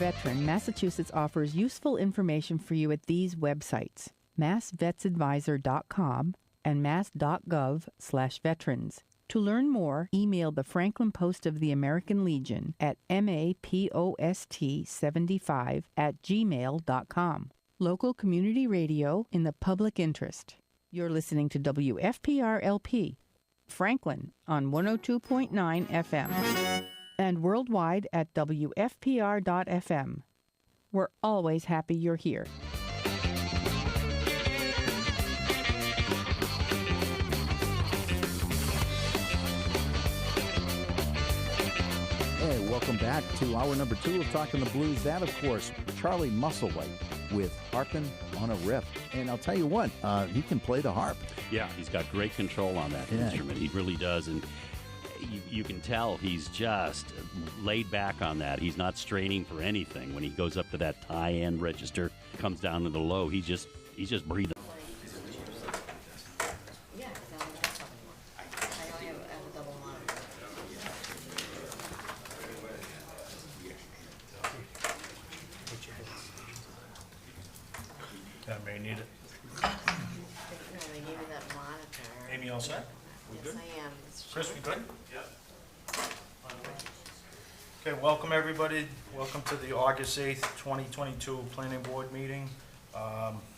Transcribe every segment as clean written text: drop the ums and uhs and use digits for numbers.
veteran, Massachusetts offers useful information for you at these websites: massvetsadvisor.com and mass.gov/veterans. To learn more, email the Franklin Post of the American Legion at mapost75@gmail.com. Local community radio in the public interest. You're listening to WFPR-LP, Franklin on 102.9 FM, and worldwide at WFPR.FM. We're always happy you're here. Hey, welcome back to hour number 2 of Talking the Blues. That, of course, Charlie Musselwhite with Harpin' on a Riff. And I'll tell you what, he can play the harp. Yeah, he's got great control on that instrument. He really does. And you can tell he's just laid back on that. He's not straining for anything. When he goes up to that high end register, comes down to the low, he's just breathing. That may need it. No, they gave me that monitor. Amy, all set? We Yes, good? I am. It's Chris, we good? Yep. Okay, welcome everybody. Welcome to the August 8th, 2022 Planning Board meeting.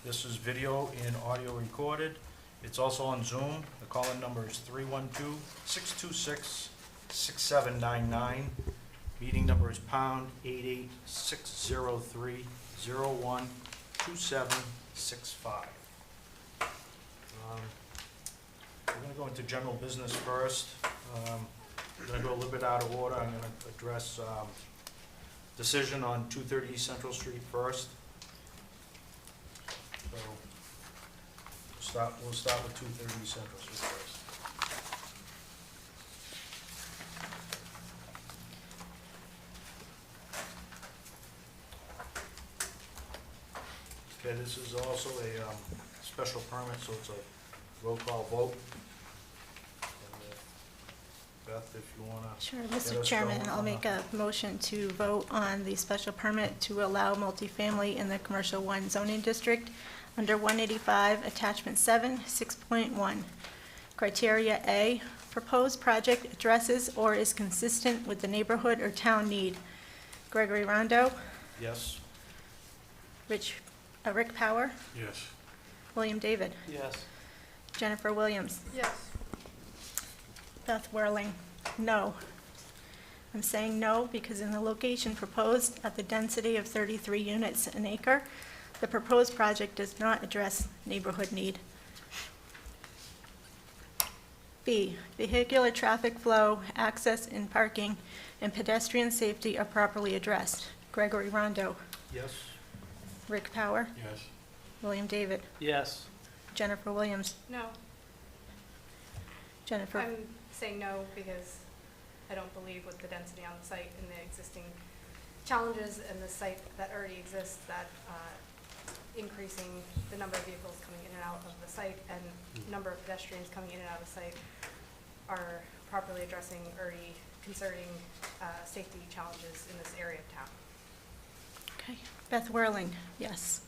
This is video and audio recorded. It's also on Zoom. The call-in number is 312-626-6799. Meeting number is pound 88603012765. We're going to go into general business first. We're going to go a little bit out of order. I'm going to address decision on 230 East Central Street first. So we'll start with 230 East Central Street first. Okay, this is also a special permit, so it's a roll call vote. And, Beth, if you want to. Sure, Mr. Chairman, I'll make a motion to vote on the special permit to allow multifamily in the Commercial 1 zoning district under 185, Attachment 7, 6.1. Criteria A, proposed project addresses or is consistent with the neighborhood or town need. Gregory Rondo, Yes. Rick Power, Yes. William David, Yes. Jennifer Williams, Yes. Beth Whirling, no. I'm saying no because in the location proposed at the density of 33 units an acre, the proposed project does not address neighborhood need. B, vehicular traffic flow, access and parking, and pedestrian safety are properly addressed. Gregory Rondo, Yes. Rick Power, Yes. William David, Yes. Jennifer Williams. No. Jennifer. I'm saying no because I don't believe with the density on the site and the existing challenges and the site that already exists that increasing the number of vehicles coming in and out of the site and number of pedestrians coming in and out of the site are properly addressing already concerning safety challenges in this area of town. Okay. Beth Whirling, yes.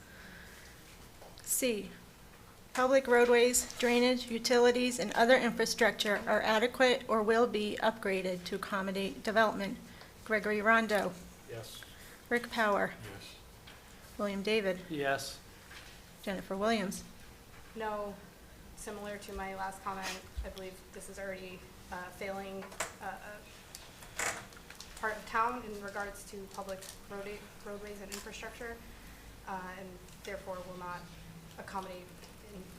C, public roadways, drainage, utilities, and other infrastructure are adequate or will be upgraded to accommodate development. Gregory Rondo, Yes. Rick Power, Yes. William David, Yes. Jennifer Williams. No, similar to my last comment, I believe this is already failing part of town in regards to public roadways and infrastructure, and therefore will not accommodate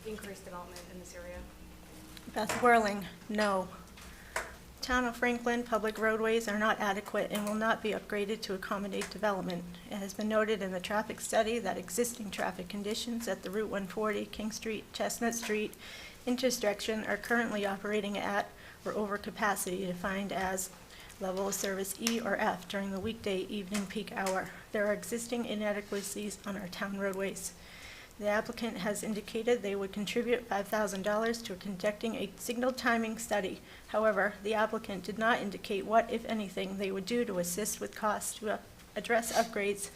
increased development in this area. Beth Whirling, no. Town of Franklin public roadways are not adequate and will not be upgraded to accommodate development. It has been noted in the traffic study that existing traffic conditions at the Route 140, King Street, Chestnut Street intersection are currently operating at or over capacity, defined as level of service E or F during the weekday evening peak hour. There are existing inadequacies on our town roadways. The applicant has indicated they would contribute $5,000 to conducting a signal timing study. However, the applicant did not indicate what, if anything, they would do to assist with costs to address upgrades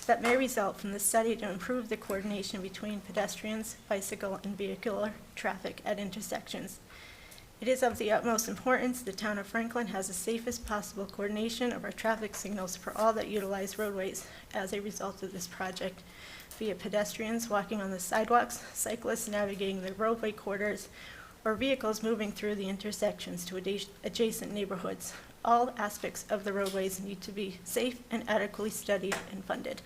that may result from the study to improve the coordination between pedestrians, bicycle, and vehicular traffic at intersections. It is of the utmost importance the town of Franklin has the safest possible coordination of our traffic signals for all that utilize roadways as a result of this project, via pedestrians walking on the sidewalks, cyclists navigating the roadway corridors, or vehicles moving through the intersections to adjacent neighborhoods. All aspects of the roadways need to be safe and adequately studied and funded.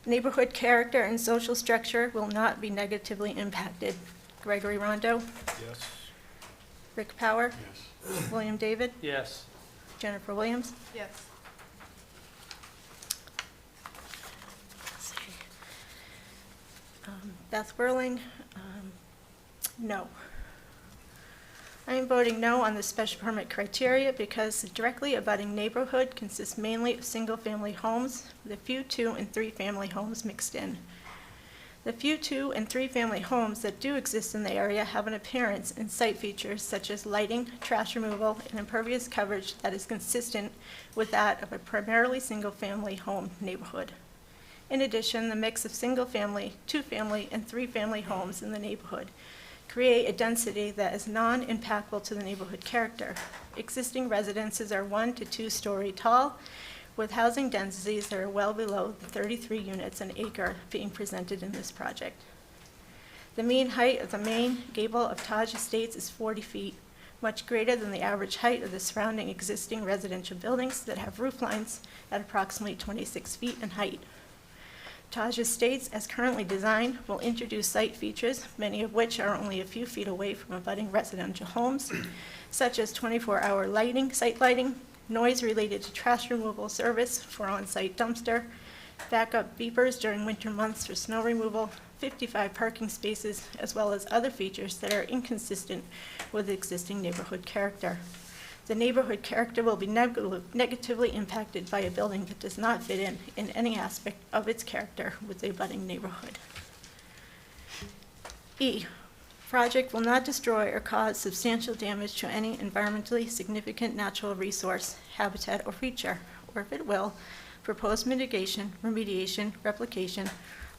Neighborhood character and social structure will not be negatively impacted. Gregory Rondo, Yes. Rick Power, Yes. William David, Yes. Jennifer Williams. Yes. Let's see. Beth Whirling, no. I am voting no on the special permit criteria because the directly abutting neighborhood consists mainly of single-family homes with a few 2- and 3-family homes mixed in. The few 2- and 3-family homes that do exist in the area have an appearance and site features such as lighting, trash removal, and impervious coverage that is consistent with that of a primarily single-family home neighborhood. In addition, the mix of single-family, 2-family, and 3-family homes in the neighborhood create a density that is non-impactful to the neighborhood character. Existing residences are 1 to 2-story tall, with housing densities that are well below the 33 units an acre being presented in this project. The mean height of the main gable of Taj Estates is 40 feet, much greater than the average height of the surrounding existing residential buildings that have roof lines at approximately 26 feet in height. Taj Estates, as currently designed, will introduce site features, many of which are only a few feet away from abutting residential homes, such as 24-hour lighting, site lighting, noise related to trash removal service for on-site dumpster, backup beepers during winter months for snow removal, 55 parking spaces, as well as other features that are inconsistent with existing neighborhood character. The neighborhood character will be negatively impacted by a building that does not fit in any aspect of its character with the abutting neighborhood. E, project will not destroy or cause substantial damage to any environmentally significant natural resource, habitat, or feature, or if it will, proposed mitigation, remediation, replication,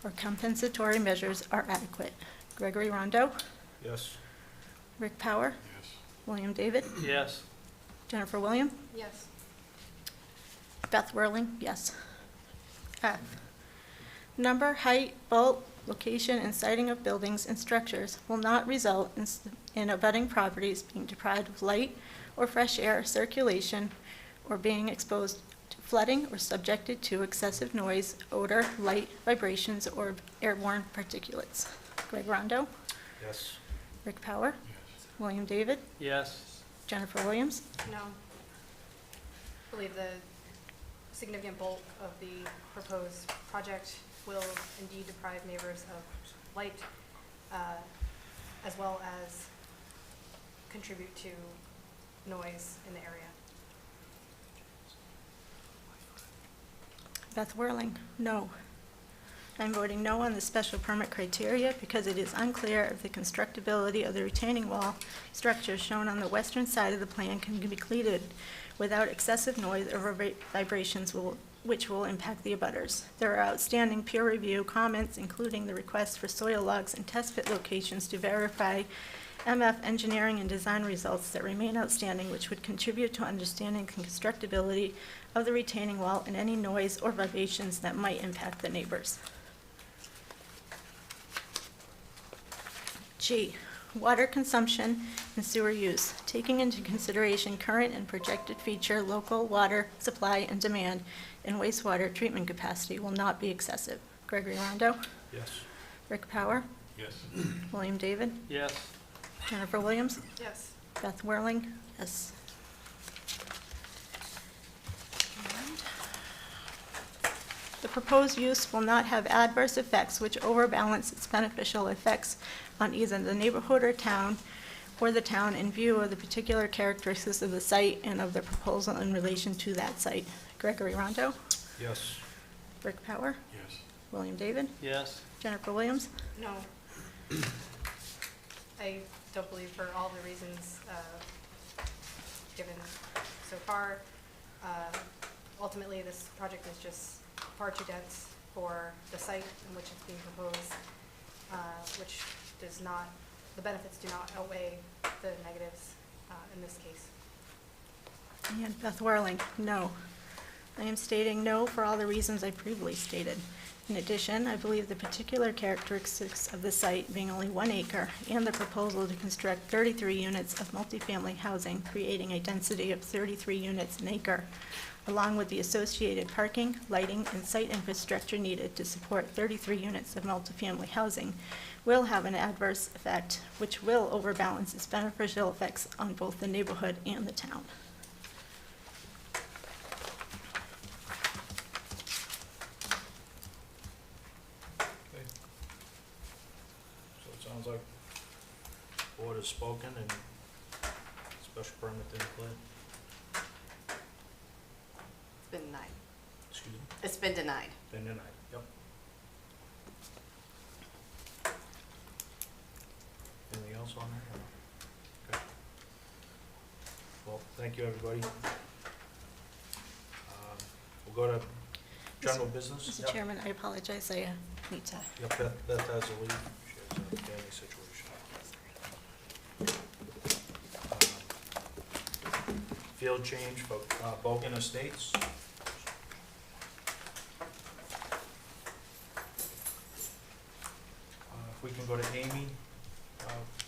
or compensatory measures are adequate. Gregory Rondo, Yes. Rick Power, Yes. William David, Yes. Jennifer William, Yes. Beth Whirling, yes. F, number, height, bulk, location, and siting of buildings and structures will not result in abutting properties being deprived of light or fresh air circulation or being exposed to flooding or subjected to excessive noise, odor, light, vibrations, or airborne particulates. Greg Rondo, Yes. Rick Power, Yes. William David, Yes. Jennifer Williams, No. I believe the significant bulk of the proposed project will indeed deprive neighbors of light, as well as contribute to noise in the area. Beth Whirling, no. I'm voting no on the special permit criteria because it is unclear if the constructability of the retaining wall structure shown on the western side of the plan can be completed without excessive noise or vibrations which will impact the abutters. There are outstanding peer review comments, including the request for soil logs and test pit locations to verify MF engineering and design results that remain outstanding, which would contribute to understanding the constructability of the retaining wall and any noise or vibrations that might impact the neighbors. G, water consumption and sewer use, taking into consideration current and projected future local water supply and demand and wastewater treatment capacity will not be excessive. Gregory Rondo, Yes. Rick Power, Yes. William David, Yes. Jennifer Williams, Yes. Beth Whirling, yes. The proposed use will not have adverse effects which overbalance its beneficial effects on either the neighborhood or the town in view of the particular characteristics of the site and of the proposal in relation to that site. Gregory Rondo, Yes. Rick Power, Yes. William David, Yes. Jennifer Williams, No. I don't believe for all the reasons given so far, ultimately, this project is just far too dense for the site in which it's being proposed, which does not, the benefits do not outweigh the negatives in this case. And Beth Whirling, no. I am stating no for all the reasons I previously stated. In addition, I believe the particular characteristics of the site being only 1 acre and the proposal to construct 33 units of multifamily housing, creating a density of 33 units an acre, along with the associated parking, lighting, and site infrastructure needed to support 33 units of multifamily housing, will have an adverse effect which will overbalance its beneficial effects on both the neighborhood and the town. Okay. So it sounds like board has spoken and special permit declared. It's been denied. Excuse me? It's been denied. Been denied, yep. Anything else on that? Okay. Well, thank you, everybody. We'll go to general business. Mr. Yep. Chairman, I apologize, I need to. Yep, Beth has a leave. She has a family situation. Field change for Bogan Estates. If we can go to Amy,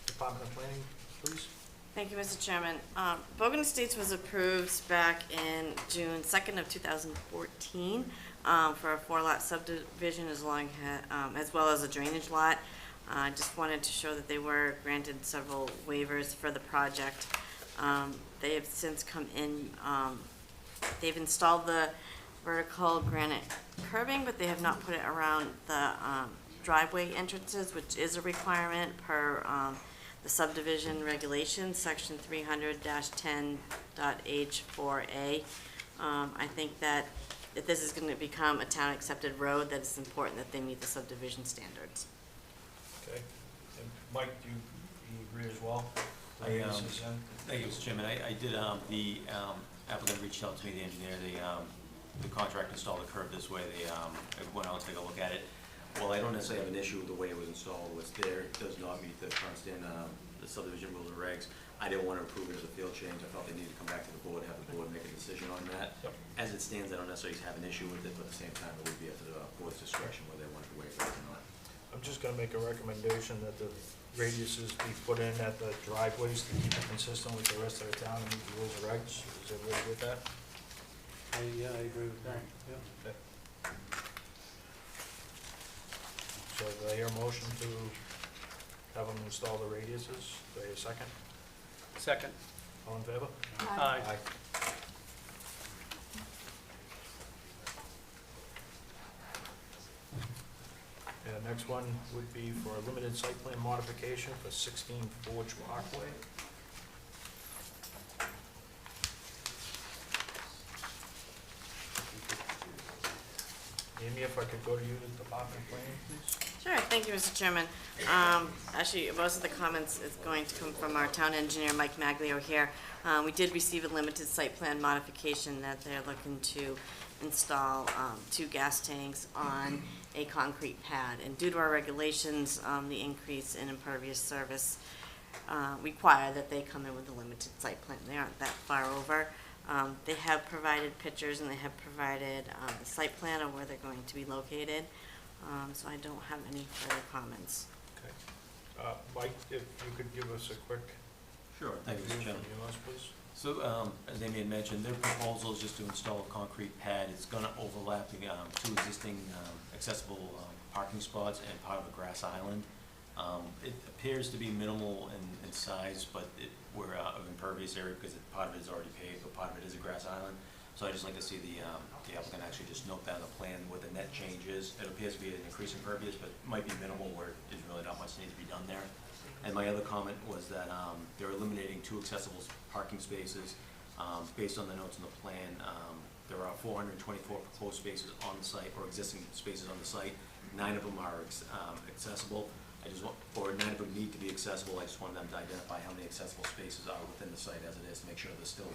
Department of Planning, please. Thank you, Mr. Chairman. Bogan Estates was approved back in June 2nd of 2014 for a 4-lot subdivision as well as a drainage lot. I just wanted to show that they were granted several waivers for the project. They have since come in, they've installed the vertical granite curbing, but they have not put it around the driveway entrances, which is a requirement per the subdivision regulations, section 300-10.H4A. I think that if this is going to become a town-accepted road, that it's important that they meet the subdivision standards. Okay. And Mike, do you agree as well? Thank you, Mr. Chairman. I did, the applicant reached out to me, the engineer, the contractor installed the curb this way. They went out to take a look at it. Well, I don't necessarily have an issue with the way it was installed. What's there does not meet the current the subdivision rules and regs. I didn't want to approve it as a field change. I felt they needed to come back to the board, have the board make a decision on that. Yep. As it stands, I don't necessarily have an issue with it, but at the same time, it would be at the board's discretion whether they want to waive it or not. I'm just gonna make a recommendation that the radiuses be put in at the driveways to keep it consistent with the rest of the town and meet the rules and regs. Is everybody with that? Yeah, I agree with that, yeah. Okay. So do I hear a motion to have them install the radiuses? Do I hear a second? Second. All in favor? Aye. Yeah, next one would be for a limited site plan modification for 16 Forge Parkway. Amy, if I could go to you, the Department of Planning, please. Sure, thank you, Mr. Chairman. Actually, most of the comments is going to come from our town engineer, Mike Maglio here. We did receive a limited site plan modification that they're looking to install 2 gas tanks on a concrete pad. And due to our regulations, the increase in impervious service require that they come in with a limited site plan. They aren't that far over. They have provided pictures and they have provided the site plan of where they're going to be located. So I don't have any further comments. Okay. Mike, if you could give us a quick Sure. Thank you, Mr. review Chairman. from yours, please. So, as Amy had mentioned, their proposal is just to install a concrete pad. It's gonna overlap the 2 existing accessible parking spots and part of a grass island. It appears to be minimal in size, but we're of impervious area because part of it is already paved, but part of it is a grass island. So I just like to see the applicant actually just note down the plan where the net change is. It appears to be an increase in impervious, but it might be minimal where there's really not much needs to be done there. And my other comment was that they're eliminating 2 accessible parking spaces. Based on the notes in the plan, there are 424 proposed spaces on the site, or existing spaces on the site. 9 of them are accessible. Or 9 of them need to be accessible. I just wanted them to identify how many accessible spaces are within the site as it is to make sure they're still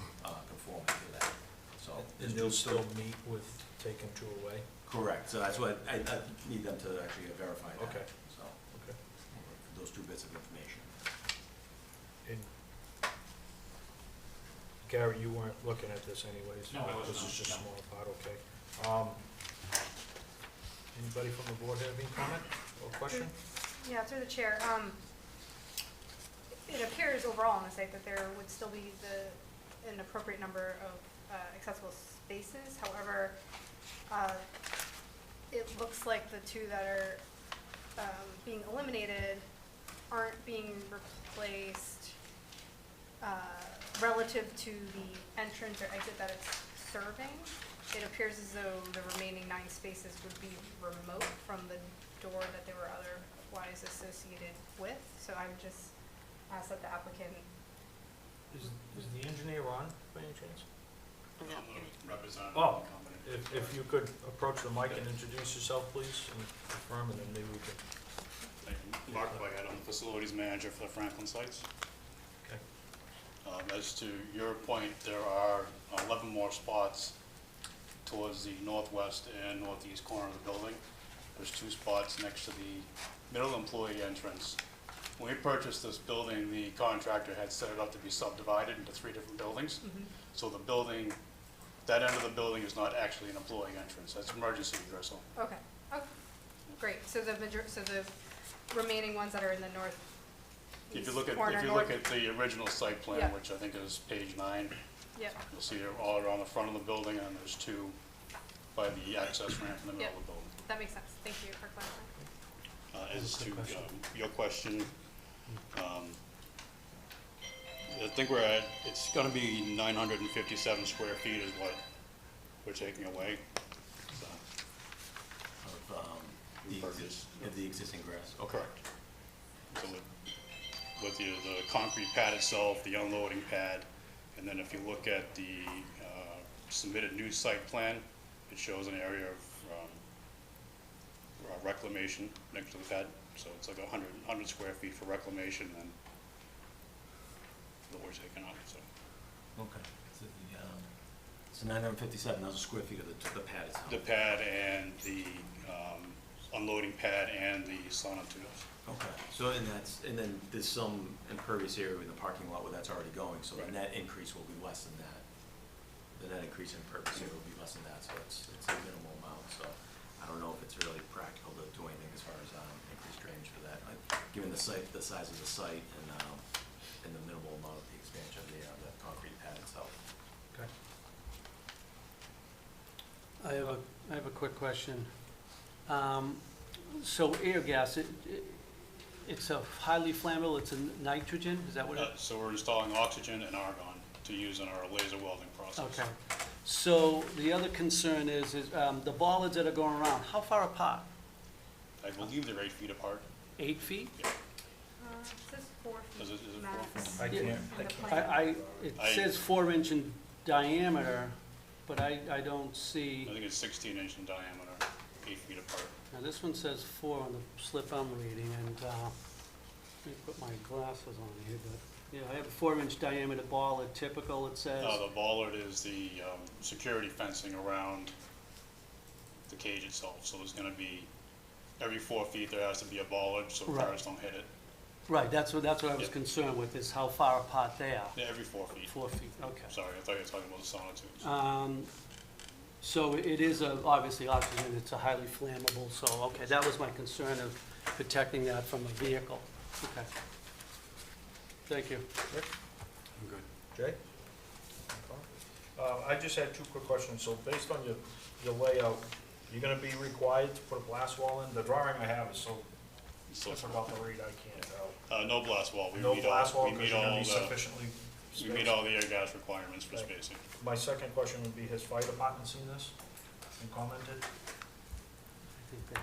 conforming to that. so. And they'll still meet with taking two away? Correct, so that's what, I need them to actually verify that. Okay. So, Okay. those two bits of information. And Gary, you weren't looking at this anyways? No, I was This not, is just a no. small part, okay. Anybody from the board have any comment or question? Yeah, through the chair. It appears overall on the site that there would still be an appropriate number of accessible spaces. However, it looks like the two that are being eliminated aren't being replaced relative to the entrance or exit that it's serving. It appears as though the remaining 9 spaces would be remote from the door that they were otherwise associated with. So I would just ask that the applicant. Is the engineer on by any chance? Yeah. Representative Oh, of the company. if you could approach the mic and introduce yourself, please, and confirm, and then maybe we can. Thank you. Mark Whitehead, I'm the facilities manager for the Franklin sites. Okay. As to your point, there are 11 more spots towards the northwest and northeast corner of the building. There's 2 spots next to the middle employee entrance. When we purchased this building, the contractor had set it up to be subdivided into 3 different buildings. So the building, that end of the building is not actually an employee entrance, that's emergency egress. Okay. Okay. Great. So the remaining ones that are in the north. If you look at the original site plan, Yeah. which I think is page 9, Yep. you'll see they're all around the front of the building, and there's 2 by the access ramp in the middle of the building. That makes sense. Thank you for clarifying. As to your question, I think it's gonna be 957 square feet is what we're taking away. Of, the existing grass. Okay. Correct. So with the concrete pad itself, the unloading pad, and then if you look at the submitted new site plan, it shows an area of reclamation next to the pad. So it's like 100 square feet for reclamation, and what we're taking out, so. Okay. So 957,000 square feet of the pad itself. The pad and the unloading pad and the sonotubes. Okay, so and then there's some impervious area in the parking lot where that's already going, so the Right. net increase will be less than that. The net increase in impervious area will be less than that, so it's a minimal amount, so I don't know if it's really practical to do anything as far as increased drainage for that, given the size of the site and the minimal amount of the expansion of the concrete pad itself. Okay. I have a quick question. So air gas, it's a highly flammable, it's a nitrogen, is that what it? So we're installing oxygen and argon to use in our laser welding process. Okay. So the other concern is the bollards that are going around, how far apart? I believe they're 8 feet apart. 8 feet? Yeah. It says 4 feet. Is it 4 max. I Yeah. can't, In the plan. It says 4-inch in diameter, but I don't see, I think it's 16-inch in diameter, 8 feet apart. now this one says 4 on the slip I'm reading, and let me put my glasses on here, but, yeah, I have a 4-inch diameter bollard, typical, it says. The bollard is the security fencing around the cage itself. So there's going to be, every 4 feet there has to be a bollard so Right. cars don't hit it. Right, that's what I was Yeah. concerned with, is how far apart they are. Yeah, every 4 feet. 4 feet, okay. Sorry, I thought you were talking about the sonotubes. So it is obviously oxygen, it's a highly flammable, so, okay, that was my concern of protecting that from a vehicle. Okay. Thank you. I'm good. Jay? I just had 2 quick questions. So based on your layout, you're gonna be required to put a blast wall in? The drawing I have is so So, about the read, I can't tell. no blast wall. No blast wall, because you're gonna be the, sufficiently we meet spaced. all the air gas requirements for Okay. spacing. My second question would be, has fire department seen this and commented? I think that-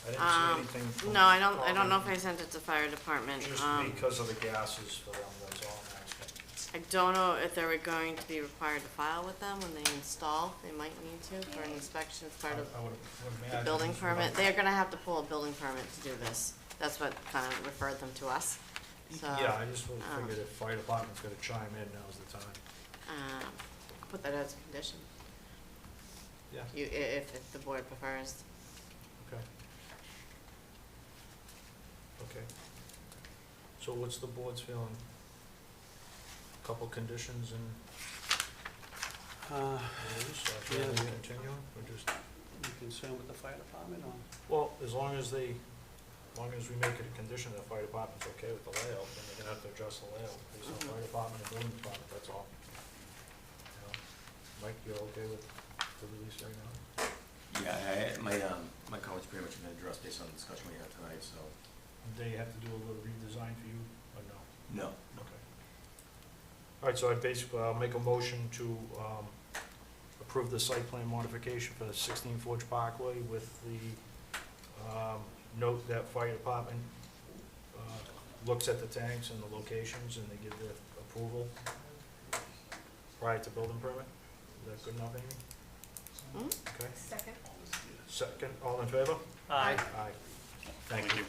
I didn't see anything. from No, I don't know if I comment, sent it to fire department. Just because of the gases for them, that's all I'm asking. I don't know if they were going to be required to file with them when they install. They might need to for an inspection as part of I would the imagine. building it's permit. right. They're gonna have to pull a building permit to do this. That's what kind of referred them to us. So, Yeah, I just figured if fire department's gonna chime in, now's the time. put that as a condition, Yeah, if the board prefers. okay. Okay. So what's the board's feeling? Couple conditions and release, or yeah. shall we continue, or just, You concerned with the fire department, or? well, as long as we make it a condition that the fire department's okay with the layout, then they're gonna have to adjust the layout based on fire department and building department, that's all. You know? Mike, you're okay with the release right now? Yeah, my comments pretty much have been addressed based on the discussion we had tonight, so, Do you have to do a little redesign for you, or no? no. Okay. All right, so I'll make a motion to approve the site plan modification for 16 Forge Parkway with the note that fire department looks at the tanks and the locations and they give their approval prior to building permit. Is that good enough, Amy? Okay. Second. Second, all in favor? Aye. Aye. Thank you.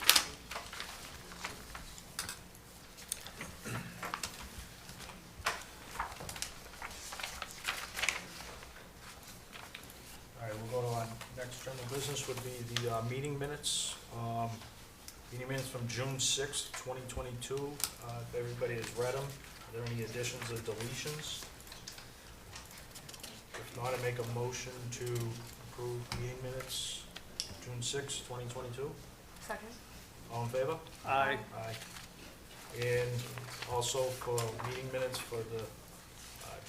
All right, we'll go to our next general business would be the meeting minutes. Meeting minutes from June 6th, 2022. If everybody has read them, are there any additions or deletions? If not, I make a motion to approve meeting minutes, June 6th, 2022. Second. All in favor? Aye. Aye. And also for meeting minutes for the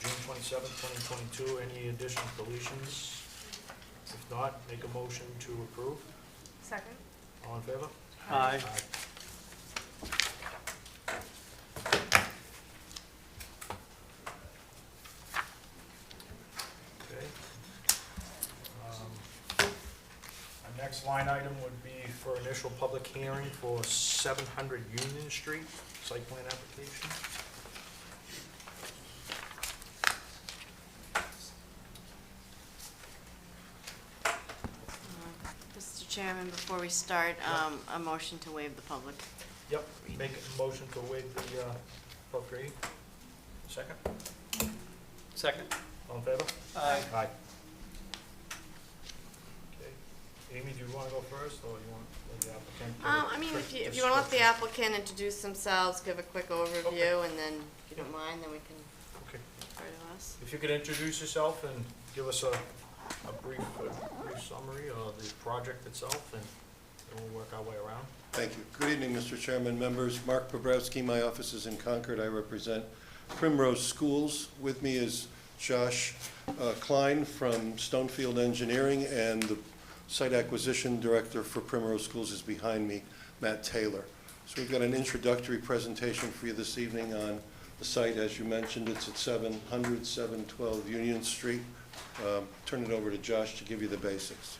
June 27th, 2022, any additions, deletions? If not, make a motion to approve. Second. All in favor? Aye. Okay. Our next line item would be for initial public hearing for 700 Union Street, site plan application. Mr. Chairman, before we start, a motion to waive the public. Yep, make a motion to waive the public reading. Second, Second. all in favor? Aye. Aye. Okay, Amy, do you want to go first, or you want the applicant? I mean, if you want to let the applicant introduce themselves, give a quick overview, and then, if you don't mind, then we can Okay, refer to us. if you could introduce yourself and give us a brief summary of the project itself, and then we'll work our way around. Thank you. Good evening, Mr. Chairman, members. Mark Bobrowski, my office is in Concord. I represent Primrose Schools. With me is Josh Klein from Stonefield Engineering, and the site acquisition director for Primrose Schools is behind me, Matt Taylor. So we've got an introductory presentation for you this evening on the site. As you mentioned, it's at 712 Union Street. Turn it over to Josh to give you the basics.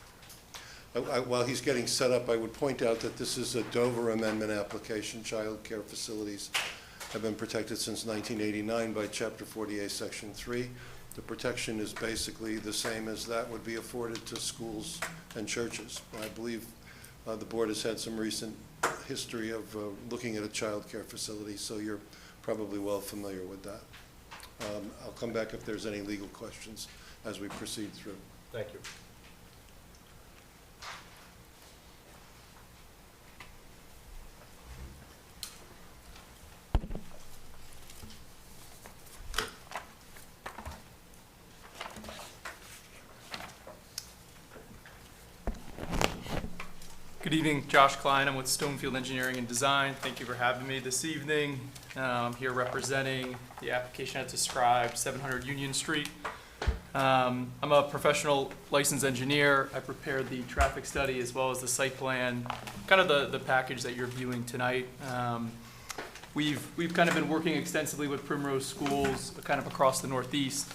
While he's getting set up, I would point out that this is a Dover Amendment application. Child care facilities have been protected since 1989 by Chapter 48, Section 3. The protection is basically the same as that would be afforded to schools and churches. I believe the board has had some recent history of looking at a child care facility, so you're probably well familiar with that. I'll come back if there's any legal questions as we proceed through. Thank you. Good evening, Josh Klein. I'm with Stonefield Engineering and Design. Thank you for having me this evening. I'm here representing the application as described, 700 Union Street. I'm a professional licensed engineer. I prepared the traffic study as well as the site plan, kind of the package that you're viewing tonight. We've kind of been working extensively with Primrose Schools kind of across the Northeast.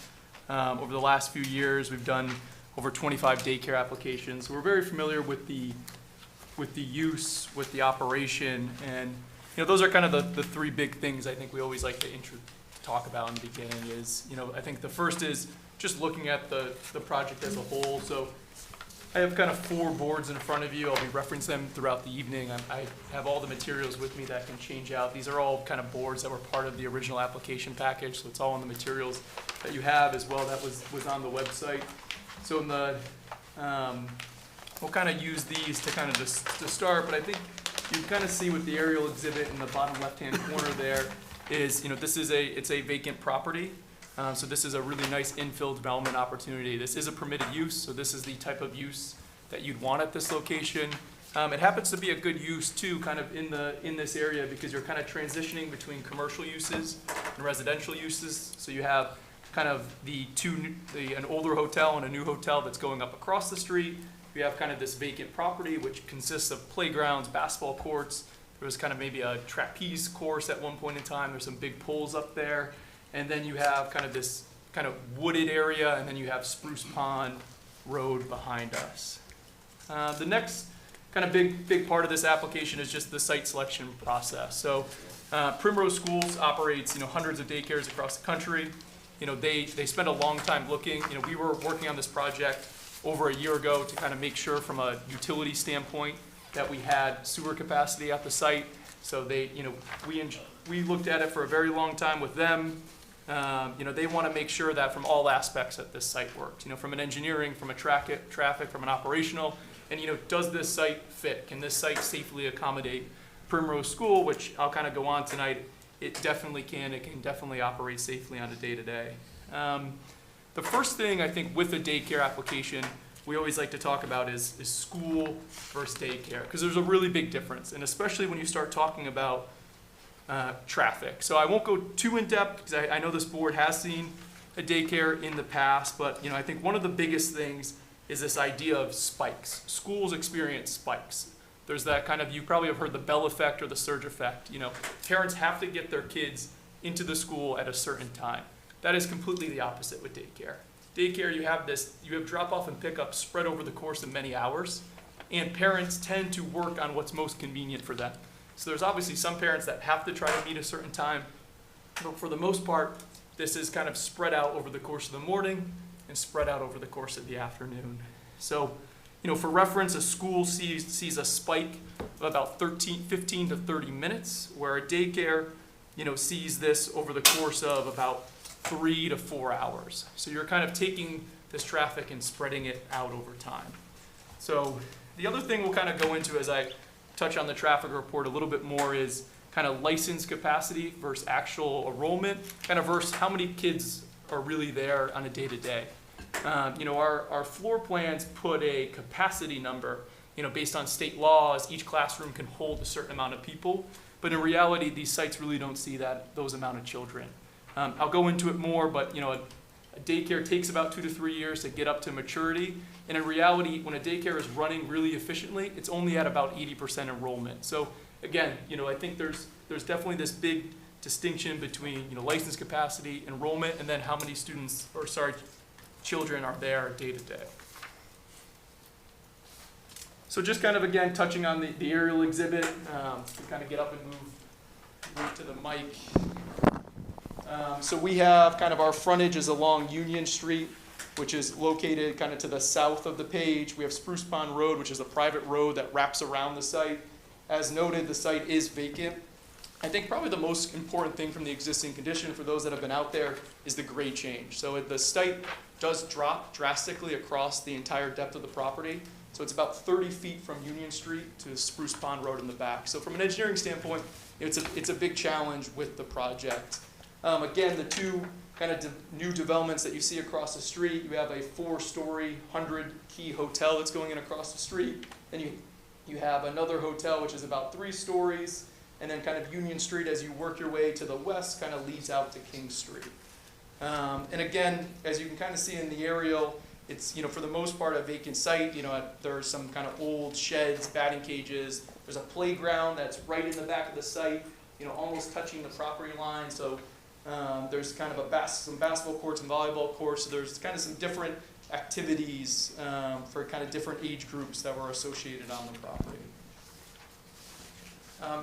Over the last few years, we've done over 25 daycare applications. We're very familiar with the use, with the operation, and those are kind of the three big things I think we always like to talk about in the beginning is, I think the first is just looking at the project as a whole. So I have kind of 4 boards in front of you. I'll be referencing them throughout the evening. I have all the materials with me that can change out. These are all kind of boards that were part of the original application package, so it's all in the materials that you have as well that was on the website. So in the, we'll kind of use these to kind of just to start, but I think you kind of see with the aerial exhibit in the bottom left-hand corner there is, this is it's a vacant property. So this is a really nice infill development opportunity. This is a permitted use, so this is the type of use that you'd want at this location. It happens to be a good use too, kind of in this area, because you're kind of transitioning between commercial uses and residential uses. So you have kind of an older hotel and a new hotel that's going up across the street. You have kind of this vacant property, which consists of playgrounds, basketball courts. There was kind of maybe a trapeze course at one point in time. There's some big poles up there. And then you have kind of this kind of wooded area, and then you have Spruce Pond Road behind us. The next kind of big part of this application is just the site selection process. So Primrose Schools operates, hundreds of daycares across the country. They spend a long time looking. We were working on this project over a year ago to kind of make sure from a utility standpoint that we had sewer capacity at the site. So we looked at it for a very long time with them. They want to make sure that from all aspects that this site works, from an engineering, from a traffic, from an operational, and does this site fit? Can this site safely accommodate Primrose School, which I'll kind of go on tonight. It definitely can. It can definitely operate safely on a day-to-day. The first thing I think with a daycare application we always like to talk about is school versus daycare, because there's a really big difference, and especially when you start talking about traffic. So I won't go too in depth, because I know this board has seen a daycare in the past, but I think one of the biggest things is this idea of spikes. Schools experience spikes. There's that kind of, you probably have heard the bell effect or the surge effect. Parents have to get their kids into the school at a certain time. That is completely the opposite with daycare. Daycare, you have drop-off and pick-up spread over the course of many hours, and parents tend to work on what's most convenient for them. So there's obviously some parents that have to try to meet a certain time, but for the most part, this is kind of spread out over the course of the morning and spread out over the course of the afternoon. So, for reference, a school sees a spike of about 15 to 30 minutes, where a daycare, sees this over the course of about 3 to 4 hours. So you're kind of taking this traffic and spreading it out over time. So the other thing we'll kind of go into as I touch on the traffic report a little bit more is kind of license capacity versus actual enrollment, kind of versus how many kids are really there on a day-to-day. Our floor plans put a capacity number, based on state laws. Each classroom can hold a certain amount of people, but in reality, these sites really don't see those amount of children. I'll go into it more, but a daycare takes about 2 to 3 years to get up to maturity, and in reality, when a daycare is running really efficiently, it's only at about 80% enrollment. So again, I think there's definitely this big distinction between license capacity, enrollment, and then how many children are there day to day. So just kind of again touching on the aerial exhibit, to kind of get up and move to the mic. So we have kind of our frontage is along Union Street, which is located kind of to the south of the page. We have Spruce Pond Road, which is a private road that wraps around the site. As noted, the site is vacant. I think probably the most important thing from the existing condition for those that have been out there is the grade change. So the site does drop drastically across the entire depth of the property. So it's about 30 feet from Union Street to Spruce Pond Road in the back. So from an engineering standpoint, it's a big challenge with the project. Again, the two kind of new developments that you see across the street, you have a 4-story, 100-key hotel that's going in across the street. Then you have another hotel, which is about 3 stories. And then kind of Union Street, as you work your way to the west, kind of leads out to King Street. And again, as you can kind of see in the aerial, it's, for the most part, a vacant site. There's some kind of old sheds, batting cages. There's a playground that's right in the back of the site, almost touching the property line. So there's kind of some basketball courts and volleyball courts. So there's kind of some different activities for kind of different age groups that were associated on the property.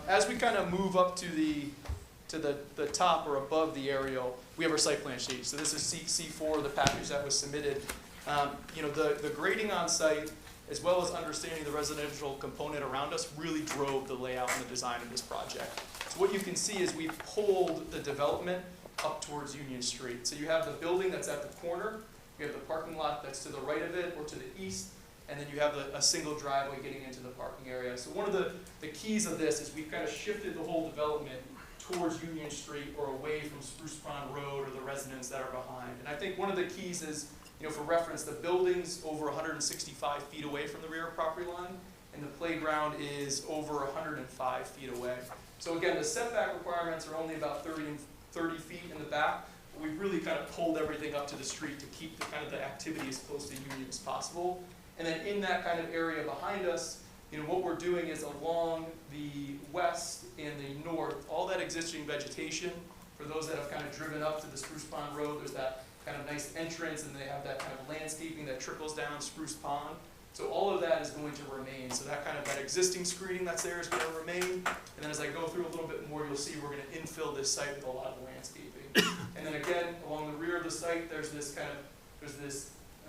As we kind of move up to the top or above the aerial, we have our site plan sheet. So this is C4, the package that was submitted. The grading on site as well as understanding the residential component around us, really drove the layout and the design of this project. So what you can see is we've pulled the development up towards Union Street. So you have the building that's at the corner, you have the parking lot that's to the right of it or to the east, and then you have a single driveway getting into the parking area. So one of the keys of this is we've kind of shifted the whole development towards Union Street or away from Spruce Pond Road or the residents that are behind. And I think one of the keys is, for reference, the building's over 165 feet away from the rear property line, and the playground is over 105 feet away. So again, the setback requirements are only about 30 feet in the back, but we've really kind of pulled everything up to the street to keep the activity as close to Union as possible. And then in that kind of area behind us, what we're doing is along the west and the north, all that existing vegetation, for those that have kind of driven up to the Spruce Pond Road, there's that kind of nice entrance, and they have that kind of landscaping that trickles down Spruce Pond. So all of that is going to remain. So that existing screening that's there is going to remain. And then as I go through a little bit more, you'll see we're going to infill this site with a lot of landscaping. And then again, along the rear of the site, there's this kind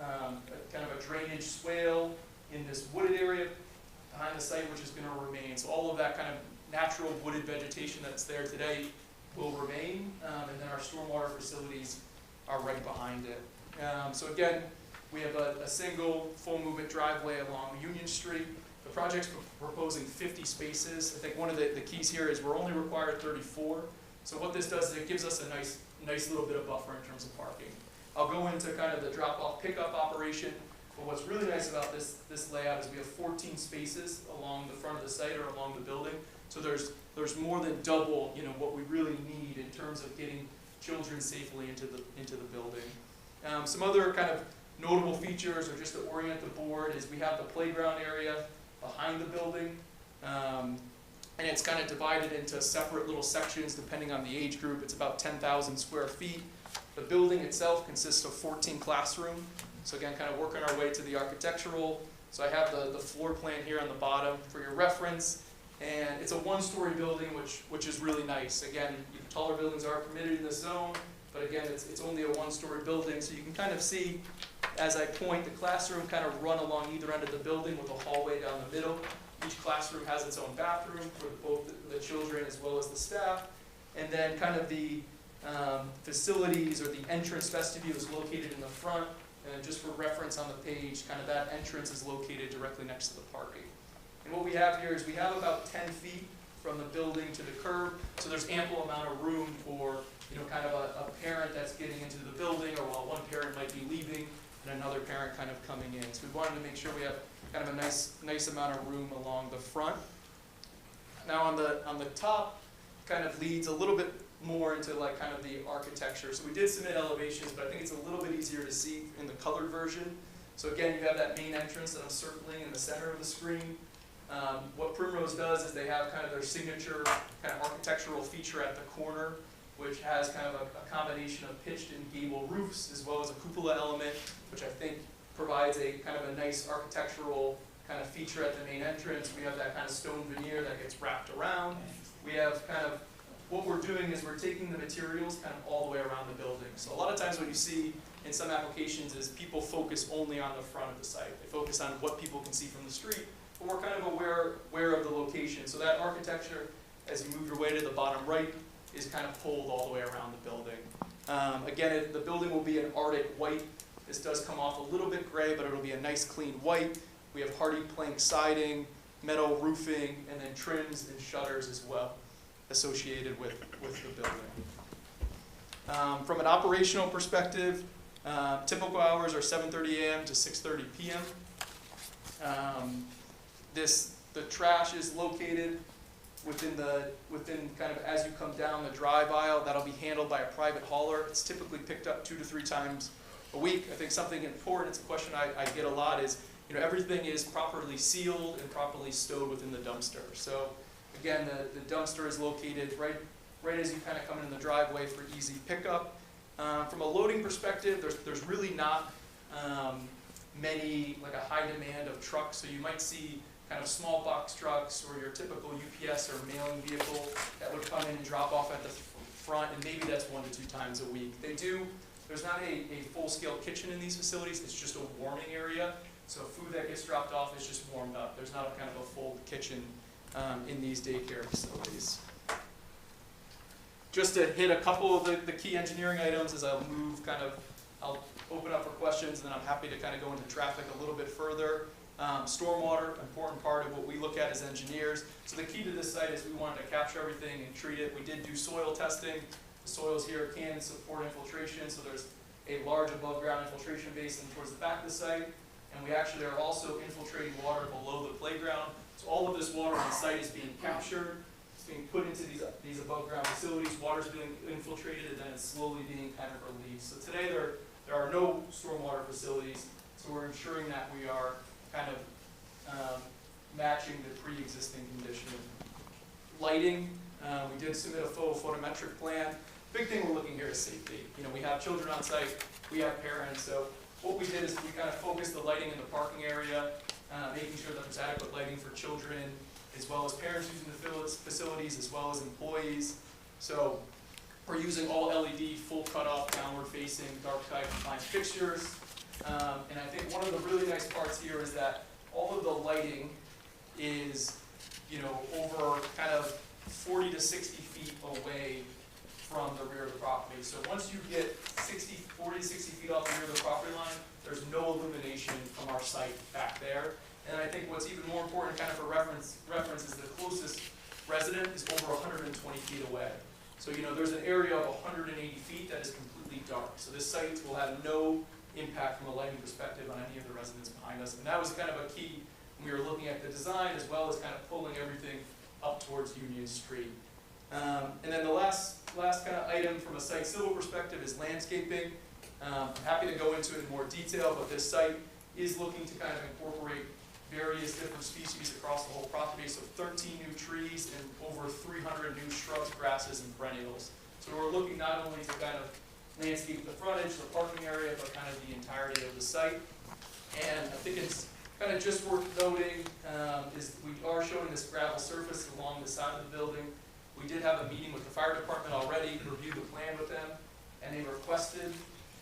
of a drainage swale in this wooded area behind the site, which is going to remain. So all of that kind of natural wooded vegetation that's there today will remain. And then our stormwater facilities are right behind it. So again, we have a single full movement driveway along Union Street. The project's proposing 50 spaces. I think one of the keys here is we're only required 34. So what this does is it gives us a nice little bit of buffer in terms of parking. I'll go into kind of the drop-off pickup operation, but what's really nice about this layout is we have 14 spaces along the front of the site or along the building. So there's more than double, what we really need in terms of getting children safely into the building. Some other kind of notable features, or just to orient the board, is we have the playground area behind the building, and it's kind of divided into separate little sections depending on the age group. It's about 10,000 square feet. The building itself consists of 14 classrooms. So again, kind of working our way to the architectural. So I have the floor plan here on the bottom for your reference. And it's a one-story building, which is really nice. Again, taller buildings are permitted in this zone, but again, it's only a one-story building. So you can kind of see, as I point, the classroom kind of run along either end of the building with a hallway down the middle. Each classroom has its own bathroom for both the children as well as the staff. And then kind of the facilities or the entrance vestibule is located in the front. And just for reference on the page, kind of that entrance is located directly next to the parking. And what we have here is we have about 10 feet from the building to the curb, so there's ample amount of room for, kind of a parent that's getting into the building, or while one parent might be leaving and another parent kind of coming in. So we wanted to make sure we have kind of a nice amount of room along the front. Now on the top, kind of leads a little bit more into kind of the architecture. So we did submit elevations, but I think it's a little bit easier to see in the colored version. So again, you have that main entrance that I'm circling in the center of the screen. What Primrose does is they have kind of their signature kind of architectural feature at the corner, which has kind of a combination of pitched and gable roofs, as well as a cupola element, which I think provides a kind of a nice architectural kind of feature at the main entrance. We have that kind of stone veneer that gets wrapped around. We have kind of, what we're doing is we're taking the materials kind of all the way around the building. So a lot of times what you see in some applications is people focus only on the front of the site. They focus on what people can see from the street, but we're kind of aware of the location. So that architecture, as you move your way to the bottom right, is kind of pulled all the way around the building. Again, the building will be an Arctic white. This does come off a little bit gray, but it'll be a nice clean white. We have hardy plank siding, metal roofing, and then trims and shutters as well associated with the building. From an operational perspective, typical hours are 7:30 a.m. to 6:30 p.m. The trash is located within kind of as you come down the drive aisle. That'll be handled by a private hauler. It's typically picked up 2 to 3 times a week. I think something important, it's a question I get a lot, is everything is properly sealed and properly stowed within the dumpster. So again, the dumpster is located right as you kind of come in the driveway for easy pickup. From a loading perspective, there's really not many, a high demand of trucks. So you might see kind of small box trucks or your typical UPS or mailing vehicle that would come in and drop off at the front, and maybe that's 1 to 2 times a week. There's not a full-scale kitchen in these facilities, it's just a warming area. So food that gets dropped off is just warmed up. There's not a kind of a full kitchen in these daycare facilities. Just to hit a couple of the key engineering items as I'll move I'll open up for questions, and then I'm happy to kind of go into traffic a little bit further. Stormwater, important part of what we look at as engineers. So the key to this site is we wanted to capture everything and treat it. We did do soil testing. The soils here can support infiltration, so there's a large above ground infiltration basin towards the back of the site. And we actually are also infiltrating water below the playground. So all of this water on site is being captured. It's being put into these above ground facilities. Water's being infiltrated, and then it's slowly being kind of released. So today there are no stormwater facilities, so we're ensuring that we are kind of matching the pre-existing condition. Lighting, we did submit a photometric plan. Big thing we're looking here is safety. You know, we have children on site, we have parents, so what we did is we kind of focused the lighting in the parking area, making sure that there's adequate lighting for children, as well as parents using the facilities, as well as employees. So we're using all LED, full cutoff, downward facing, dark sky compliant fixtures. And I think one of the really nice parts here is that all of the lighting is, you know, over kind of 40 to 60 feet away from the rear of the property. So once you get 40 to 60 feet off the rear of the property line, there's no illumination from our site back there. And I think what's even more important kind of for reference is the closest resident is over 120 feet away. So, you know, there's an area of 180 feet that is completely dark. So this site will have no impact from a lighting perspective on any of the residents behind us. And that was kind of a key when we were looking at the design, as well as kind of pulling everything up towards Union Street. And then the last kind of item from a site civil perspective is landscaping. I'm happy to go into it in more detail, but this site is looking to kind of incorporate various different species across the whole property. So 13 new trees and over 300 new shrubs, grasses, and perennials. So we're looking not only to kind of landscape the frontage, the parking area, but kind of the entirety of the site. And I think it's kind of just worth noting is we are showing this gravel surface along the side of the building. We did have a meeting with the fire department already, reviewed the plan with them, and they requested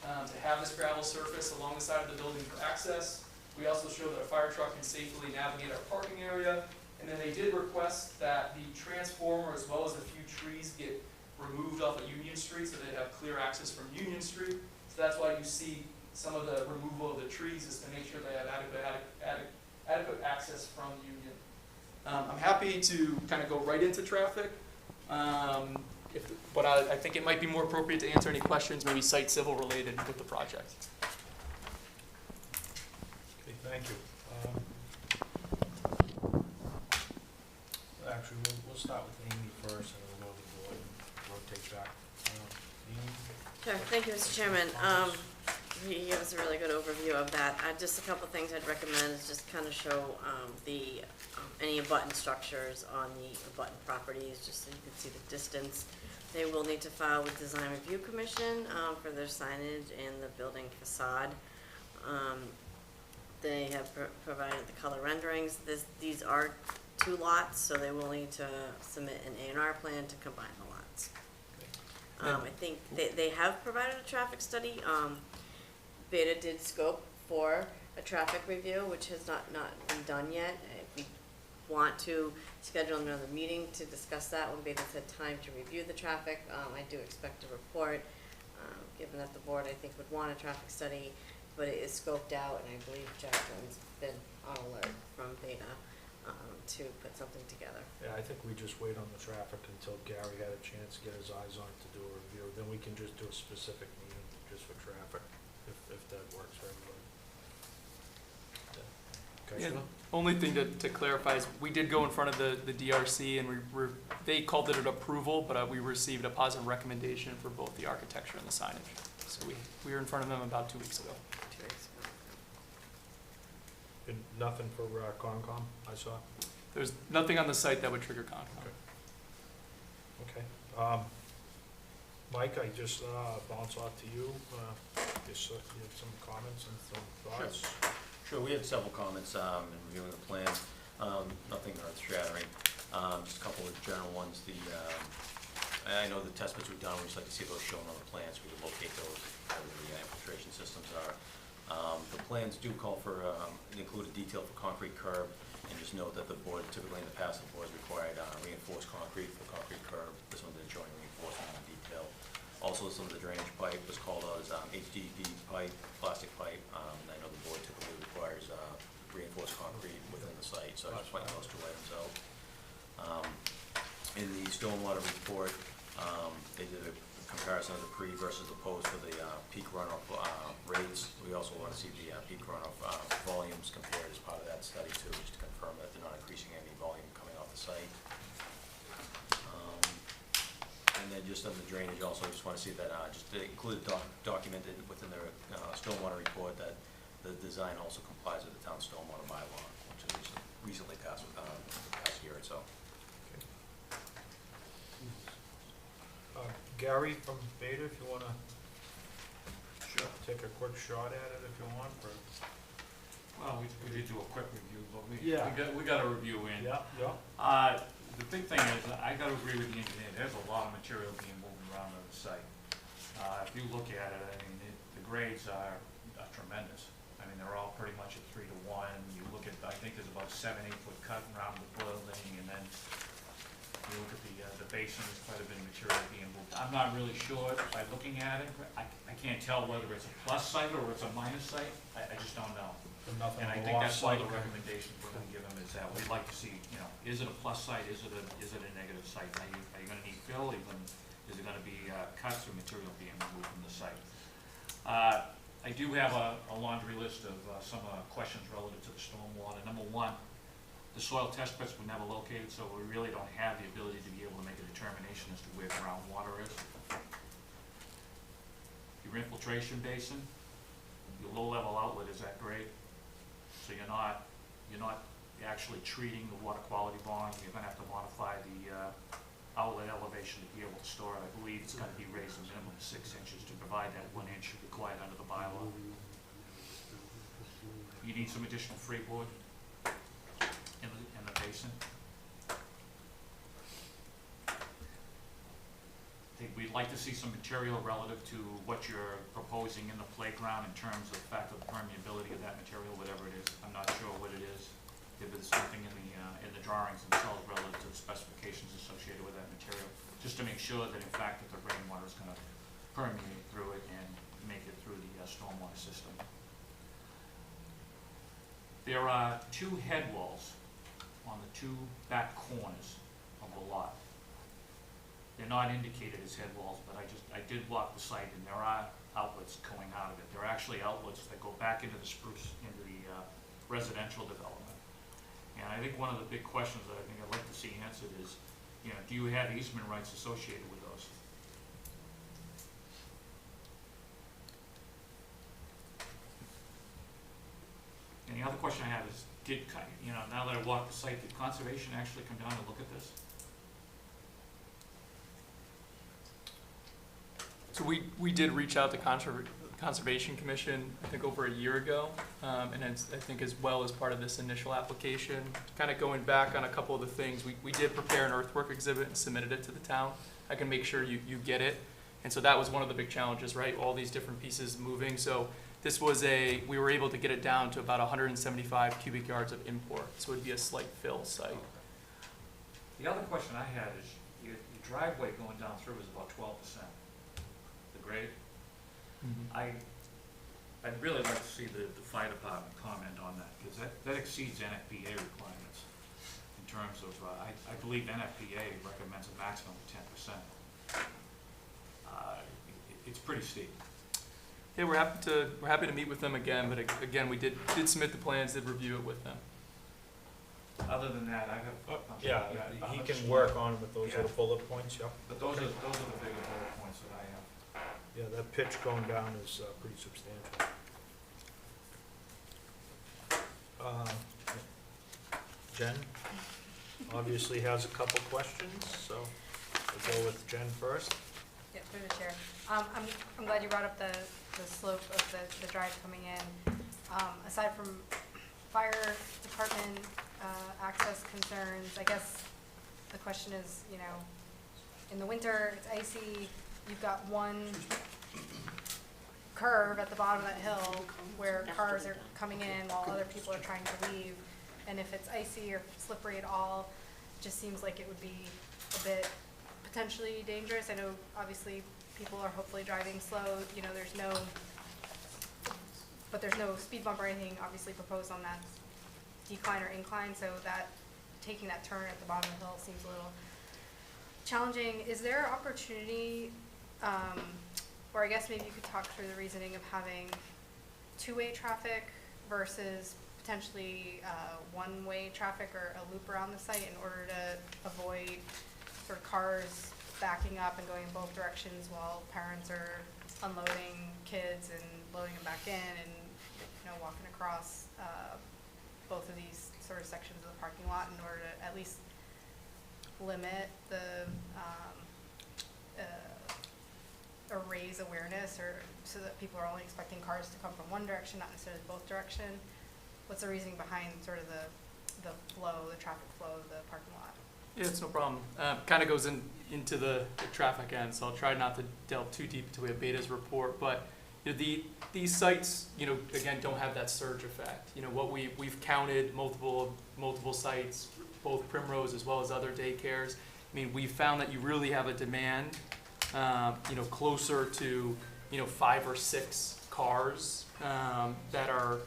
to have this gravel surface along the side of the building for access. We also show that a fire truck can safely navigate our parking area. And then they did request that the transformer, as well as a few trees, get removed off of Union Street so they have clear access from Union Street. So that's why you see some of the removal of the trees, is to make sure they have adequate access from Union. I'm happy to kind of go right into traffic. But I think it might be more appropriate to answer any questions, maybe site civil related with the project. Okay, thank you. Actually, we'll start with Amy first, and we'll go to the board and rotate back. Amy? Sure, thank you, Mr. Chairman. He gave us a really good overview of that. Just a couple things I'd recommend is just kind of show any abutment structures on the abutment properties, just so you can see the distance. They will need to file with Design Review Commission for their signage and the building facade. They have provided the color renderings. These are 2 lots, so they will need to submit an A&R plan to combine the lots. I think they have provided a traffic study. Beta did scope for a traffic review, which has not been done yet. If we want to schedule another meeting to discuss that when Beta's had time to review the traffic, I do expect a report, given that the board, I think, would want a traffic study, but it is scoped out, and I believe Jacqueline's been on alert from Beta to put something together. Yeah, I think we just wait on the traffic until Gary had a chance to get his eyes on it to do a review. Then we can just do a specific meeting just for traffic, if that works for everybody. Yeah. Okay, Yeah, only thing to clarify is we did go in front of the DRC, and they called it an approval, but we received a positive recommendation for both the architecture and the signage. So we were in front of them about 2 weeks ago. 2 weeks ago. And nothing for Concom, I saw? There's nothing on the site that would trigger Concom. Okay. Mike, I just bounce off to you. Just you have some comments and some thoughts? Sure, we had several comments in reviewing the plan. Nothing earth-shattering. Just a couple of general ones. I know the test pits we've done, we'd just like to see those shown on the plans. We can locate those, where the infiltration systems are. The plans do call for, include a detail for concrete curb, and just note that the board, typically in the past, the board has required reinforced concrete for concrete curb. This one's joining reinforcement in detail. Also, some of the drainage pipe was called out as HDD pipe, plastic pipe. I know the board typically requires reinforced concrete within the site, so I just pointed those two items out. In the stormwater report, they did a comparison of the pre versus the post for the peak runoff rates. We also want to see the peak runoff volumes compared as part of that study too, just to confirm that they're not increasing any volume coming off the site. And then just on the drainage also, I just want to see that just to include documented within their stormwater report that the design also complies with the town stormwater bylaw, which was recently passed the past year or so. Gary from Beta, if you want to take a quick shot at it if you want. Well, we did do a quick review, but Yeah. we got a review in. Yeah. The big thing is, I got to agree with the engineer, there's a lot of material being moved around on the site. If you look at it, I mean, the grades are tremendous. I mean, they're all pretty much at 3 to 1. You look at, I think there's about 7-8 foot cut around the building, and then you look at the basin, there's quite a bit of material being moved. I'm not really sure by looking at it. I can't tell whether it's a plus site or it's a minus site. I just don't know. And I think that's one of the recommendations we're going to give them is that we'd like to see, is it a plus site? Is it a negative site? Are you going to need fill? Is it going to be cuts or material being removed from the site? I do have a laundry list of some questions relative to the stormwater. Number one, the soil test pits were never located, so we really don't have the ability to be able to make a determination as to where groundwater is. Your infiltration basin, your low-level outlet is at grade, so you're not actually treating the water quality bond. You're going to have to modify the outlet elevation to be able to store it. I believe it's going to be raised a minimum of 6 inches to provide that 1 inch required under the bylaw. You need some additional freeboard in the basin. I think we'd like to see some material relative to what you're proposing in the playground in terms of the fact of the permeability of that material, whatever it is. I'm not sure what it is. If there's something in the drawings themselves relative to the specifications associated with that material, just to make sure that in fact that the rainwater is going to permeate through it and make it through the stormwater system. There are 2 head walls on the 2 back corners of the lot. They're not indicated as head walls, but I did walk the site, and there are outlets going out of it. There are actually outlets that go back into the residential development. And I think one of the big questions that I think I'd like to see answered is, do you have easement rights associated with those? And the other question I have is, now that I walked the site, did conservation actually come down and look at this? So we did reach out to Conservation Commission, I think over a year ago, and I think as well as part of this initial application, kind of going back on a couple of the things, we did prepare an earthwork exhibit and submitted it to the town. I can make sure you get it. And so that was one of the big challenges, right? All these different pieces moving. So this was we were able to get it down to about 175 cubic yards of import. So it'd be a slight fill site. The other question I had is, your driveway going down through is about 12%. The grade? Mm-hmm. I'd really like to see the fire department comment on that, because that exceeds NFPA requirements in terms of, I believe NFPA recommends a maximum of 10%. It's pretty steep. Yeah, we're happy to meet with them again, but again, we did submit the plans, did review it with them. Other than that, I have. He can work on with those little bullet points, yep. But those are the bigger bullet points that I have. Yeah, that pitch going down is pretty substantial. Jen obviously has a couple questions, so we'll go with Jen first. Yeah, through the chair. I'm glad you brought up the slope of the drive coming in. Aside from fire department access concerns, I guess the question is, curve at the bottom of that hill where cars are coming in while other people are trying to leave. And if it's icy or slippery at all, it just seems like it would be a bit potentially dangerous. I know obviously people are hopefully driving slow, you know, there's no speed bump or anything obviously proposed on that decline or incline, so that taking that turn at the bottom of the hill seems a little challenging. Is there opportunity, or I guess maybe you could talk through the reasoning of having two-way traffic versus potentially one-way traffic or a loop around the site in order to avoid sort of cars backing up and going in both directions while parents are unloading kids and loading them back in and, you know, walking across both of these sort of sections of the parking lot in order to at least limit the or raise awareness, or so that people are only expecting cars to come from one direction, not necessarily both direction. What's the reasoning behind sort of the flow, the traffic flow of the parking lot? Yeah, it's no problem. Kind of goes into the traffic end, so I'll try not to delve too deep until we have Beta's report. But you know, these sites, you know, again, don't have that surge effect. You know, what we've counted multiple sites, both Primrose as well as other daycares. I mean, we've found that you really have a demand, you know, closer to, you know, 5 or 6 cars that are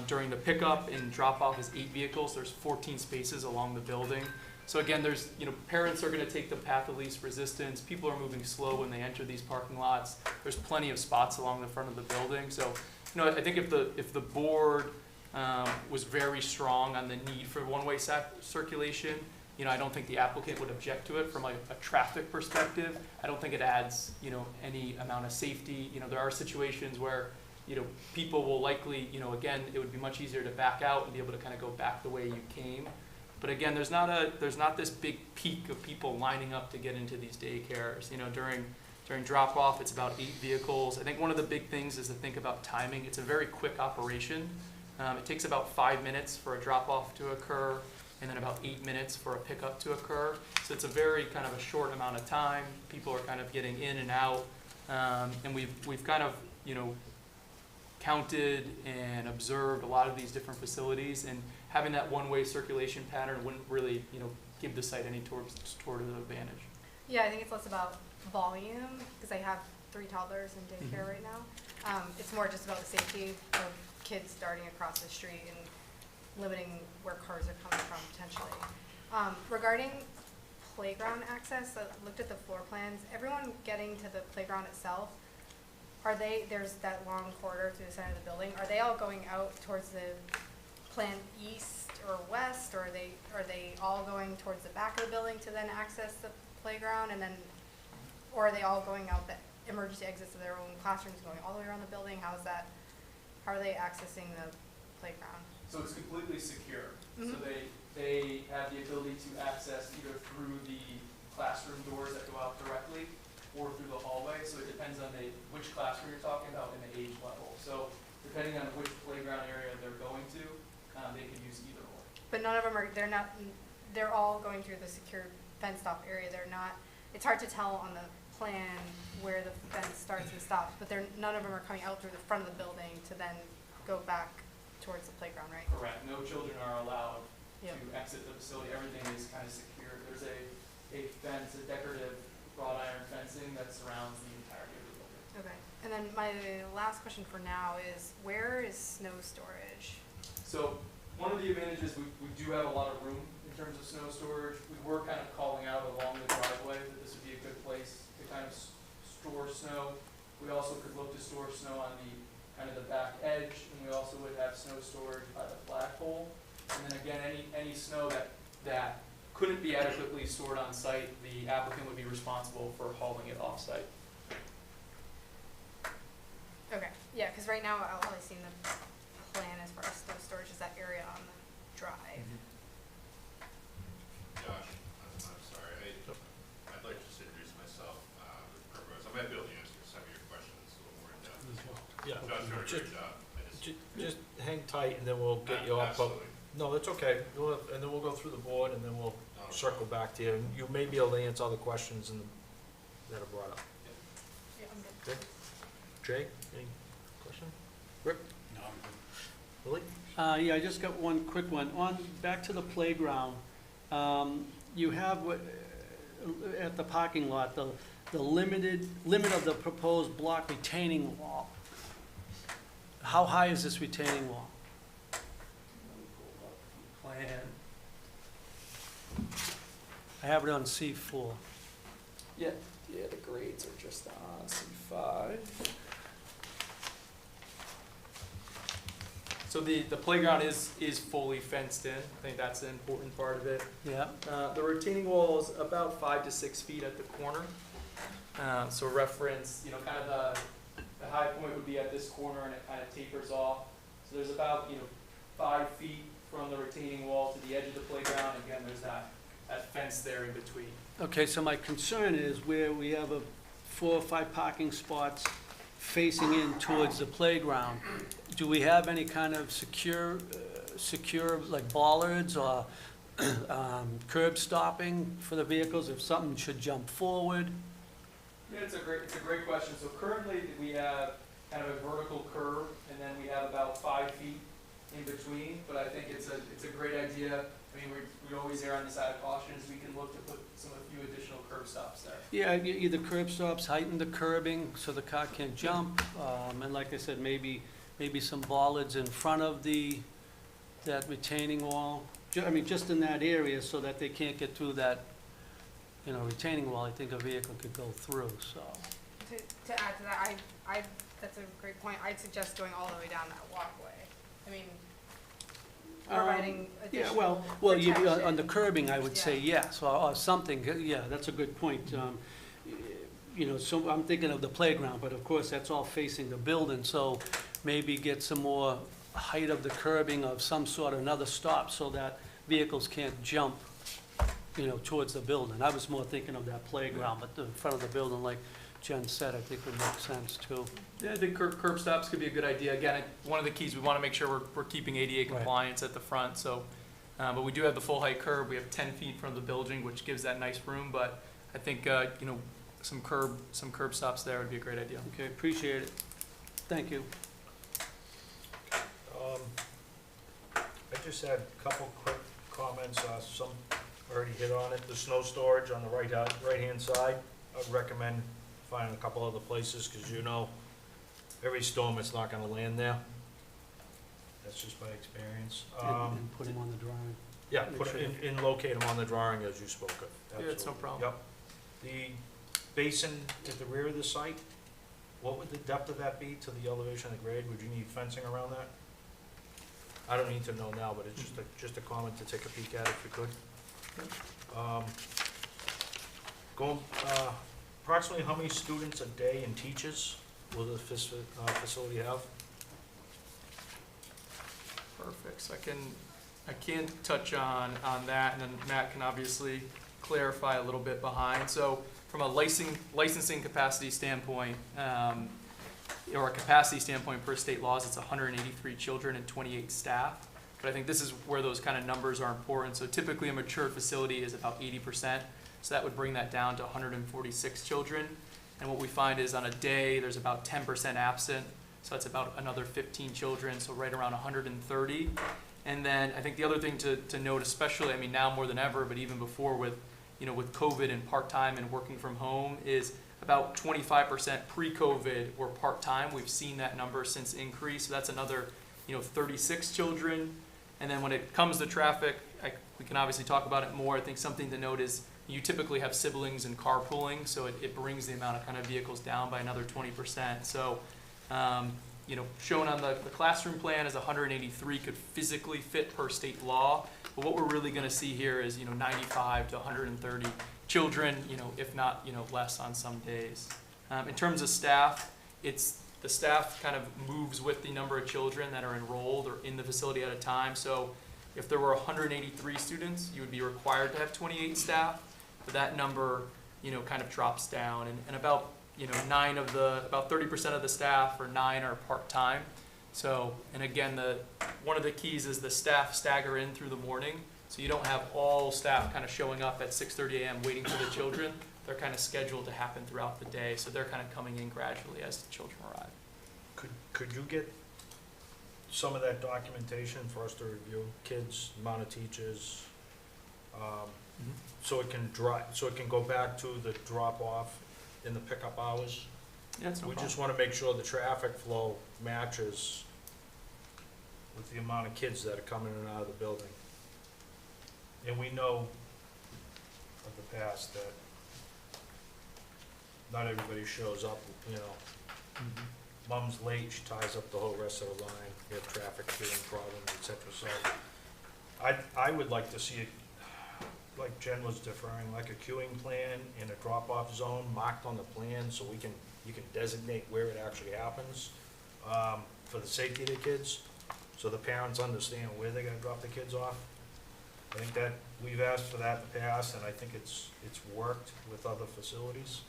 during the pickup, and drop off is 8 vehicles. There's 14 spaces along the building. So again, there's, you know, parents are going to take the path of least resistance. People are moving slow when they enter these parking lots. There's plenty of spots along the front of the building. So, you know, I think if the board was very strong on the need for one-way circulation, you know, I don't think the applicant would object to it from a traffic perspective. I don't think it adds, you know, any amount of safety. You know, there are situations where, you know, people will likely, you know, again, it would be much easier to back out and be able to kind of go back the way you came. But again, there's not this big peak of people lining up to get into these daycares. You know, during drop off, it's about 8 vehicles. I think one of the big things is to think about timing. It's a very quick operation. It takes about 5 minutes for a drop off to occur, and then about 8 minutes for a pickup to occur. So it's a very kind of a short amount of time. People are kind of getting in and out, and we've kind of, you know, counted and observed a lot of these different facilities, and having that one-way circulation pattern wouldn't really, you know, give the site any toward an advantage. Yeah, I think it's less about volume, because I have 3 toddlers in daycare right now. It's more just about the safety of kids darting across the street and limiting where cars are coming from potentially. Regarding playground access, I looked at the floor plans. Everyone getting to the playground itself, there's that long corridor through the center of the building. Are they all going out towards the plan east or west, or are they all going towards the back of the building to then access the playground, and then, or are they all going out the emergency exits of their own classrooms, going all the way around the building? How are they accessing the playground? So it's completely secure. So they have the ability to access either through the classroom doors that go out directly, or through the hallway. So it depends on which classroom you're talking about and the age level. So depending on which playground area they're going to, they can use either or. But none of them they're all going through the secure fenced off area. It's hard to tell on the plan where the fence starts and stops, but none of them are coming out through the front of the building to then go back towards the playground, right? Correct. No children are allowed to exit the facility. Everything is kind of secure. There's a fence, a decorative wrought iron fencing that surrounds the entirety of the building. Okay. And then my last question for now is, where is snow storage? So one of the advantages, we do have a lot of room in terms of snow storage. We were kind of calling out along the driveway that this would be a good place to kind of store snow. We also could look to store snow on the kind of the back edge, and we also would have snow storage by the flagpole. And then again, any snow that couldn't be adequately stored on site, the applicant would be responsible for hauling it off site. Okay. Yeah, because right now all I see in the plan as far as snow storage is that area on the drive. Josh, I'm sorry. I'd like to just introduce myself with Primrose. I might be able to answer some of your questions a little more in depth. Yeah. Josh doing a great job. Just hang tight, and then we'll get you off. Absolutely. No, that's okay. And then we'll go through the board, and then we'll circle back to you. And you may be able to answer all the questions that are brought up. Yeah, I'm good. Jay, any question? Rick? No. Willie? Yeah, I just got one quick one. Back to the playground, you have at the parking lot, the limit of the proposed block retaining wall. How high is this retaining wall? Plan. I have it on C4. Yeah, the grades are just on C5. So the playground is fully fenced in. I think that's the important part of it. Yeah. The retaining wall is about 5 to 6 feet at the corner. So reference, kind of the high point would be at this corner, and it kind of tapers off. So there's about 5 feet from the retaining wall to the edge of the playground. Again, there's that fence there in between. Okay, so my concern is where we have 4 or 5 parking spots facing in towards the playground. Do we have any kind of secure like bollards or curb stopping for the vehicles if something should jump forward? Yeah, it's a great question. So currently we have kind of a vertical curve, and then we have about 5 feet in between. But I think it's a great idea. I mean, we always err on the side of caution, as we can look to put a few additional curb stops there. Yeah, either curb stops, heighten the curbing so the car can't jump, and like I said, maybe some bollards in front of that retaining wall. I mean, just in that area so that they can't get through that, retaining wall. I think a vehicle could go through, so. To add to that, I that's a great point. I'd suggest going all the way down that walkway. I mean, providing additional well, you, protection. on the curbing, I would say yes, or something, yeah, that's a good point. So I'm thinking of the playground, but of course, that's all facing the building, so maybe get some more height of the curbing of some sort, another stop, so that vehicles can't jump, towards the building. I was more thinking of that playground, but the front of the building, like Jen said, I think would make sense too. Yeah, I think curb stops could be a good idea. Again, one of the keys, we want to make sure we're keeping ADA compliance at the front. So, but we do have the full height curb. We have 10 feet from the building, which gives that nice room. But I think some curb stops there would be a great idea. Okay, appreciate it. Thank you. I just had a couple quick comments. Some already hit on it. The snow storage on the right-hand side, I'd recommend finding a couple other places, because every storm it's not going to land there. That's just my experience. And put them on the drawing. Yeah, and locate them on the drawing as you spoke of. Absolutely. Yeah, it's no problem. Yep. The basin at the rear of the site, what would the depth of that be to the elevation of the grade? Would you need fencing around that? I don't need to know now, but it's just a comment to take a peek at if you could. Approximately how many students a day and teachers will the facility have? Perfect. So I can touch on that, and then Matt can obviously clarify a little bit behind. So from a licensing capacity standpoint, or a capacity standpoint per state laws, it's 183 children and 28 staff. But I think this is where those kind of numbers are important. So typically a mature facility is about 80%. So that would bring that down to 146 children. And what we find is on a day, there's about 10% absent. So that's about another 15 children, so right around 130. And then I think the other thing to note, especially, now more than ever, but even before with COVID and part-time and working from home, is about 25% pre-COVID were part-time. We've seen that number since increase. So that's another, 36 children. And then when it comes to traffic, we can obviously talk about it more. I think something to note is you typically have siblings and carpooling, so it brings the amount of kind of vehicles down by another 20%. So, shown on the classroom plan is 183 could physically fit per state law. But what we're really going to see here is, 95 to 130 children, if not, less on some days. In terms of staff, the staff kind of moves with the number of children that are enrolled or in the facility at a time. So if there were 183 students, you would be required to have 28 staff. But that number, kind of drops down. And about, about 30% of the staff, or 9, are part-time. So, and again, one of the keys is the staff stagger in through the morning. So you don't have all staff kind of showing up at 6:30 a.m. waiting for the children. They're kind of scheduled to happen throughout the day. So they're kind of coming in gradually as the children arrive. Could you get some of that documentation for us to review? Kids, amount of teachers, so it can go back to the drop-off in the pickup hours? Yeah, it's no We problem. just wanna make sure the traffic flow matches with the amount of kids that are coming in and out of the building. And we know of the past that not everybody shows up, you know. Mom's late, she ties up the whole rest of the line, we have traffic queuing problems, et cetera, so I would like to see it, like Jen was deferring, like a queuing plan and a drop-off zone marked on the plan, so you can designate where it actually happens, for the safety of the kids, so the parents understand where they're gonna drop the kids off. I think that, we've asked for that in the past, and I think it's worked with other facilities.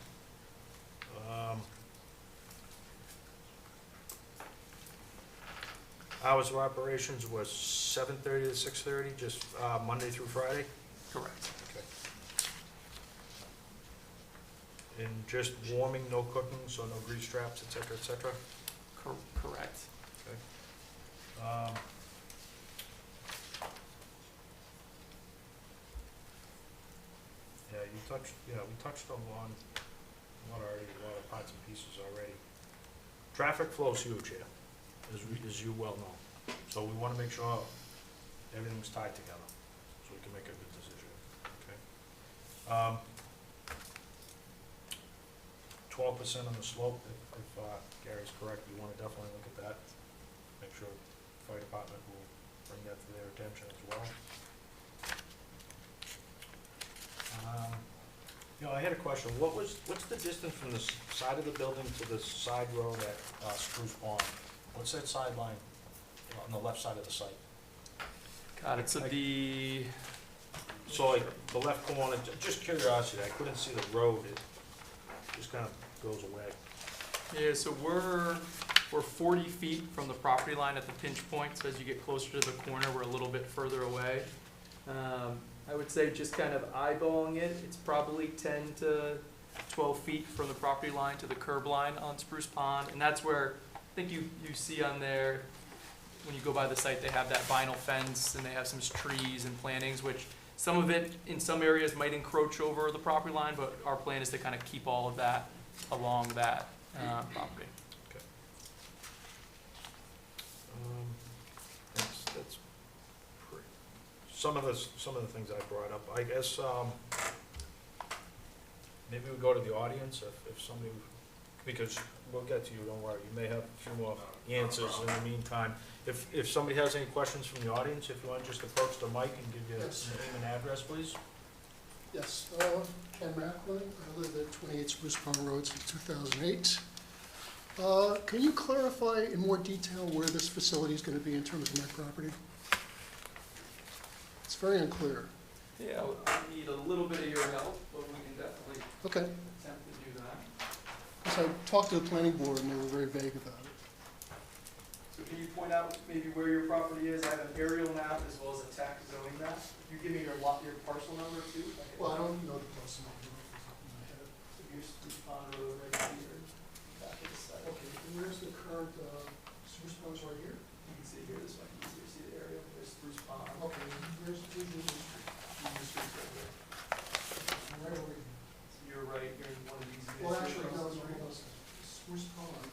Hours of operations was 7:30 to 6:30, just Monday through Friday? Correct. Okay. And just warming, no cooking, so no grease traps, et cetera, et cetera? Correct. Okay. We touched on a lot of parts and pieces already. Traffic flow's huge here, as you well know. So we wanna make sure everything's tied together, so we can make a good decision, okay? 12% on the slope, if Gary's correct, we wanna definitely look at that. Make sure the fire department will bring that to their attention as well. I had a question. What's the distance from the side of the building to the side road at Spruce Pond? What's that sideline on the left side of the site? God, it's at the, So like the left corner, just curiosity, I couldn't see the road. It just kind of goes away. yeah, so we're 40 feet from the property line at the pinch point, so as you get closer to the corner, we're a little bit further away. I would say just kind of eyeballing it, it's probably 10 to 12 feet from the property line to the curb line on Spruce Pond, and that's where, I think you see on there, when you go by the site, they have that vinyl fence, and they have some trees and plantings, which some of it, in some areas, might encroach over the property line, but our plan is to kind of keep all of that along that property. Okay. That's pretty, some of the things I brought up, I guess, maybe we go to the audience if somebody, because we'll get to you, don't worry, you may have a few more answers in the meantime. If somebody has any questions from the audience, if you want to just approach the mic and give your name and address, please. Yes, Ken Macklin, I live at 28 Spruce Pond Road since 2008. Can you clarify in more detail where this facility is going to be in terms of my property? It's very unclear. Yeah, we need a little bit of your help, but we can definitely Okay, attempt to do that. because I talked to the planning board and they were very vague about it. So can you point out maybe where your property is? I have an aerial map as well as a tax zoning map. If you give me your parcel number too. Well, I don't know the parcel number off the top of my head. So here's Spruce Pond Road right here, back of the site. Okay, and where's the current Spruce Ponds right here? You can see here, this might be easier to see the aerial. There's Spruce Pond. Okay, where's Union Street? Union Street's right there. I'm right over here. So you're right, you're in one of these. Well, actually, no, no, Spruce Pond.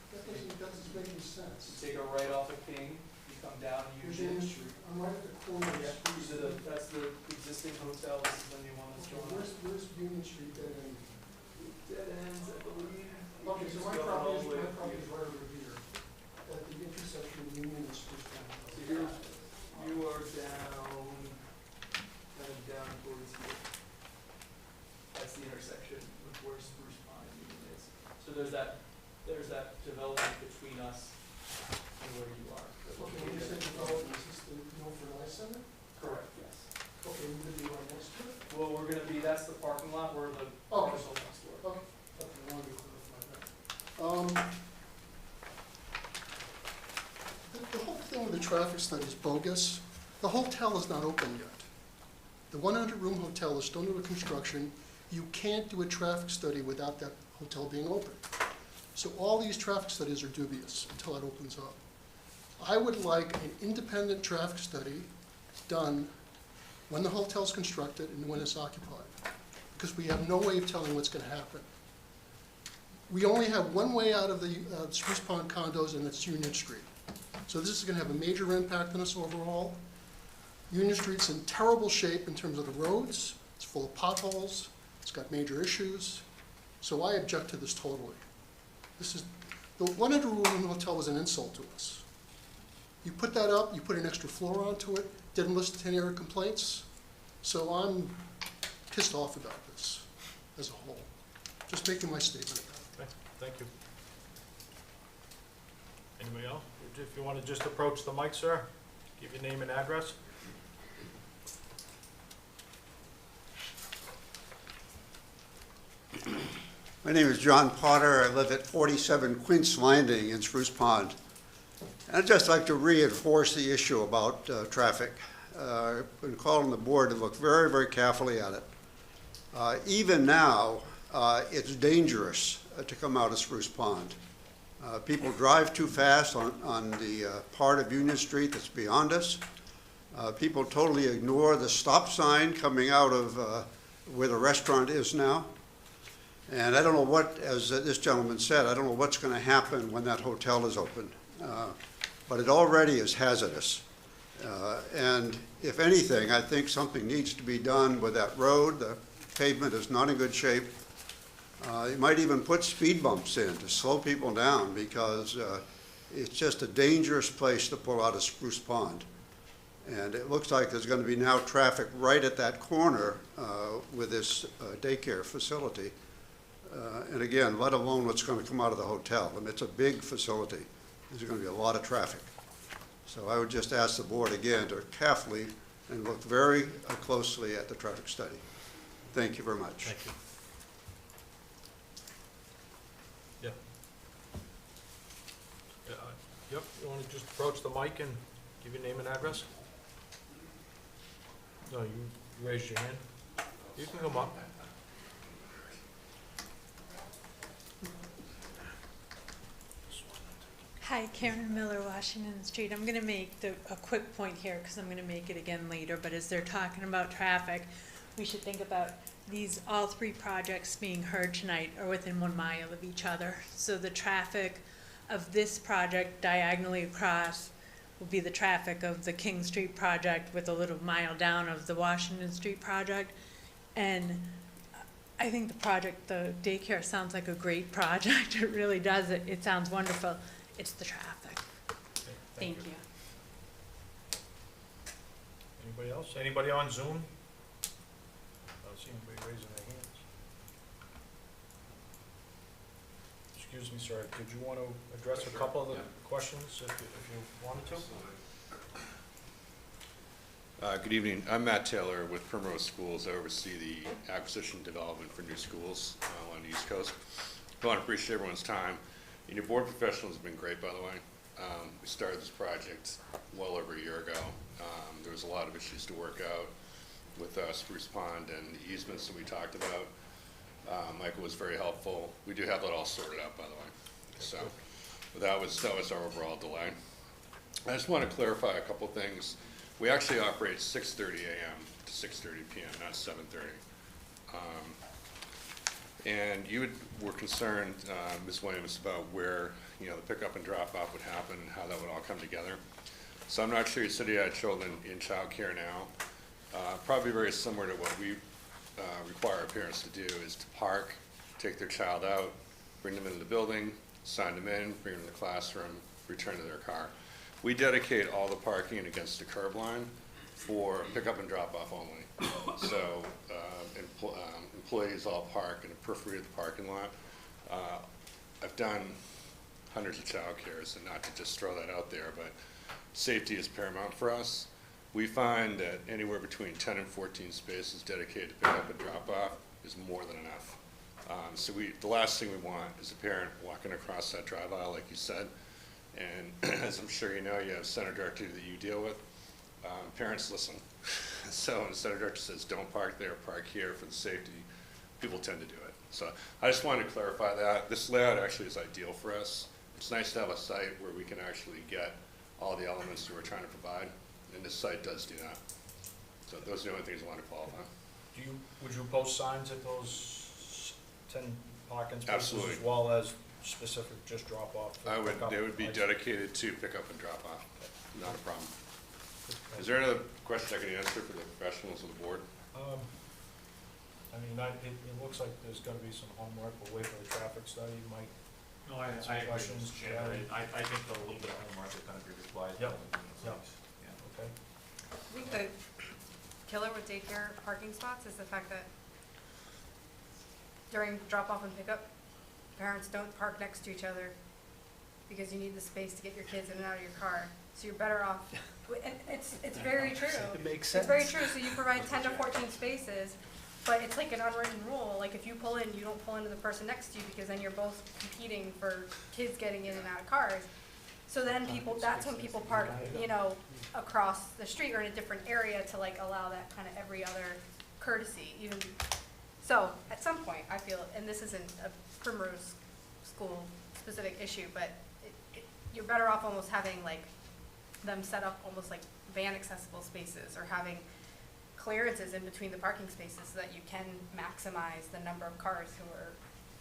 That doesn't make any sense. You take a right off of King, you come down and Here's Union Union Street. Street. I'm right at the corner of Yeah, Spruce. that's the existing hotel, this is the new one that's Okay, going on. where's Union Street dead end? Dead ends, I believe. Okay, so my Just go all property the way is up right here. over here, at the intersection of Union and Spruce Pond. So you are down, kind of down towards here. That's the intersection with where Spruce Pond and Union is. So there's that development between us and where you are. Okay, when you say development, is this the Milford Ice Center? Correct, yes. Okay, we're gonna be right next to it? Well, that's the parking lot, we're the Okay. parcel next door. Okay, okay, I wanted to clarify that. The whole thing with the traffic study is bogus. The hotel is not open yet. The 100-room hotel is still under construction. You can't do a traffic study without that hotel being open. So all these traffic studies are dubious until it opens up. I would like an independent traffic study done when the hotel's constructed and when it's occupied, because we have no way of telling what's going to happen. We only have one way out of the Spruce Pond condos, and it's Union Street. So this is going to have a major impact on us overall. Union Street's in terrible shape in terms of the roads. It's full of potholes. It's got major issues. So I object to this totally. This is, the 100-room hotel was an insult to us. You put that up, you put an extra floor onto it, didn't list 10 area complaints. So I'm pissed off about this as a whole. Just making my statement about it. Okay, thank you. Anybody else? If you want to just approach the mic, sir, give your name and address. My name is John Potter. I live at 47 Quince Landing in Spruce Pond. And I'd just like to reinforce the issue about traffic. I've been calling the board to look very, very carefully at it. Even now, it's dangerous to come out of Spruce Pond. People drive too fast on the part of Union Street that's beyond us. People totally ignore the stop sign coming out of where the restaurant is now. And I don't know what, as this gentleman said, I don't know what's going to happen when that hotel is open. But it already is hazardous. And if anything, I think something needs to be done with that road. The pavement is not in good shape. You might even put speed bumps in to slow people down, because it's just a dangerous place to pull out of Spruce Pond. And it looks like there's going to be now traffic right at that corner with this daycare facility. And again, let alone what's going to come out of the hotel. I mean, it's a big facility. There's going to be a lot of traffic. So I would just ask the board again to carefully and look very closely at the traffic study. Thank you very much. Thank you. Yep. Yep, you want to just approach the mic and give your name and address? No, you raised your hand. You can come up. Hi, Karen Miller, Washington Street. I'm going to make a quick point here because I'm going to make it again later, but as they're talking about traffic, we should think about all three projects being heard tonight are within 1 mile of each other. So the traffic of this project diagonally across will be the traffic of the King Street project with a little mile down of the Washington Street project. And I think the daycare sounds like a great project. It really does. It sounds wonderful. It's the traffic. Okay, Thank you. Anybody else? Anybody on Zoom? I don't see anybody raising their hands. Excuse me, sir, did you want to address a couple of the questions if you wanted to? Good evening. I'm Matt Taylor with Primrose Schools. I oversee the acquisition development for new schools on the East Coast. I want to appreciate everyone's time. And your board professionals have been great, by the way. We started this project well over a year ago. There was a lot of issues to work out with Spruce Pond and the easements that we talked about. Michael was very helpful. We do have that all sorted out, by the way. So but that was our overall delay. I just want to clarify a couple things. We actually operate 6:30 a.m. to 6:30 p.m., not 7:30. And you were concerned, Ms. Williams, about where the pickup and drop off would happen and how that would all come together. So I'm not sure your city-eyed children in child care now. Probably very similar to what we require our parents to do, is to park, take their child out, bring them into the building, sign them in, bring them to the classroom, return to their car. We dedicate all the parking against the curb line for pickup and drop off only. So employees all park in the periphery of the parking lot. I've done hundreds of child cares, and not to just throw that out there, but safety is paramount for us. We find that anywhere between 10 and 14 spaces dedicated to pick up and drop off is more than enough. So the last thing we want is a parent walking across that drive aisle, like you said, and as I'm sure you know, you have center director that you deal with. Parents listen. So when the center director says, don't park there, park here for the safety people tend to do it. So I just wanted to clarify that. This layout actually is ideal for us. It's nice to have a site where we can actually get all the elements that we're trying to provide, and this site does do that. So those are the only things I want to qualify. Would you post signs at those 10 parking spaces? Absolutely. As well as specific just drop off? They would be dedicated to pick up and drop off. Not a problem. Is there another question I can answer for the professionals of the board? I mean, it looks like there's gonna be some homework. We'll wait for the traffic study. Mike? No, I agree, questions, Mr. Chairman. Jerry? I think a little bit of homework is gonna be required. Yep. Yeah. Okay. I think the killer with daycare parking spots is the fact that during drop-off and pickup, parents don't park next to each other because you need the space to get your kids in and out of your car. So you're better off, and it's very true. It makes It's very sense. true, so you provide 10 to 14 spaces, but it's like an unwritten rule, like if you pull in, you don't pull into the person next to you because then you're both competing for kids getting in and out of cars. So then that's when people park, you know, across the street or in a different area to like allow that kind of every other courtesy, even. So at some point, I feel, and this isn't a Primrose School specific issue, but you're better off almost having like them set up almost like van accessible spaces or having clearances in between the parking spaces so that you can maximize the number of cars who are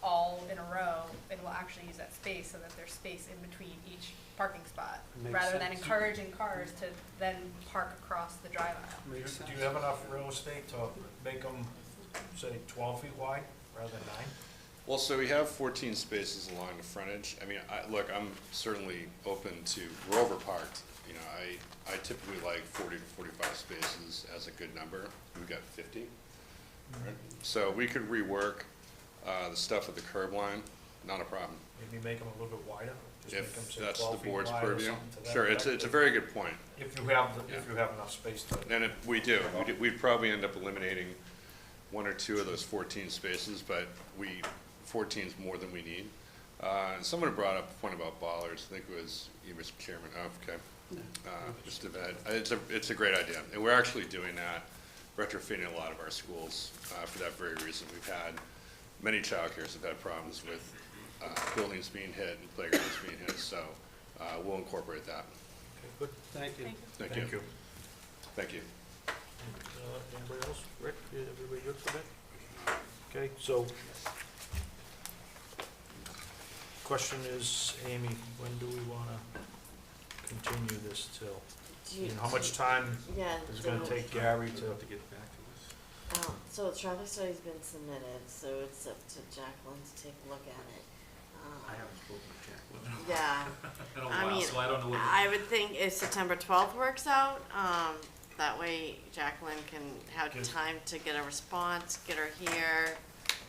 all in a row and will actually use that space so that there's space in between each parking spot, Makes rather than sense. encouraging cars to then park across the drive aisle. Makes sense. Do you have enough real estate to make them, say, 12 feet wide rather than 9? Well, so we have 14 spaces along the frontage. I mean, look, I'm certainly open to, we're overparked. You know, I typically like 40 to 45 spaces as a good number. We've got 50. Right? So we could rework the stuff at the curb line, not a problem. Maybe make them a little bit wider? Just make them, If say, that's 12 the feet board's wide or purview. something to that Sure, effect. it's a very good point. If you have enough space to. And if we do, we'd probably end up eliminating 1 or 2 of those 14 spaces, but 14 is more than we need. And someone brought up a point about bollards. I think it was you, Mr. Chairman. Oh, okay. Just a bit. It's a great idea, and we're actually doing that, retrofitting a lot of our schools for that very reason. We've had many childcares have had problems with buildings being hit and playgrounds being hit, so we'll incorporate that. Okay, good. Thank you. Thank you. Thank you. Anybody else? Rick, everybody good for that? Okay, so, question is, Amy, when do we want to continue this till? How much time is it going to take Gary to get back to us? So the traffic study's been submitted, so it's up to Jacqueline to take a look at it. I haven't spoken to Jacqueline. Yeah. In a while, so I don't know what. I would think if September 12th works out, that way Jacqueline can have time to get a response, get her here,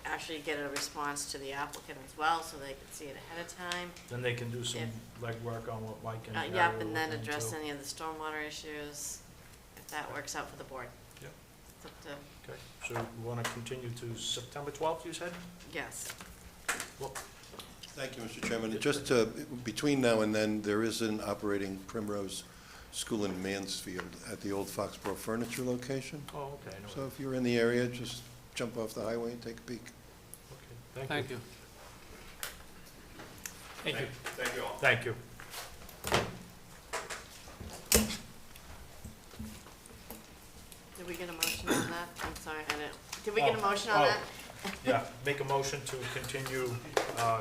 actually get a response to the applicant as well, so they can see it ahead of time. Then they can do some legwork on what Mike and Gary Yep, will and then look address into. any of the stormwater issues, if that works out for the board. Yep. It's up to, Okay, so we want to continue to September 12th, you said? yes. Well, Thank you, Mr. Chairman. Just between now and then, there is an operating Primrose School in Mansfield at the old Foxborough Furniture location. oh, okay, I know. So if you're in the area, just jump off the highway and take a peek. Okay, Thank you. Thank you all. Thank you. Did we get a motion on that? I'm sorry, I didn't, did we get a motion on Oh. that? Yeah, make a motion to continue,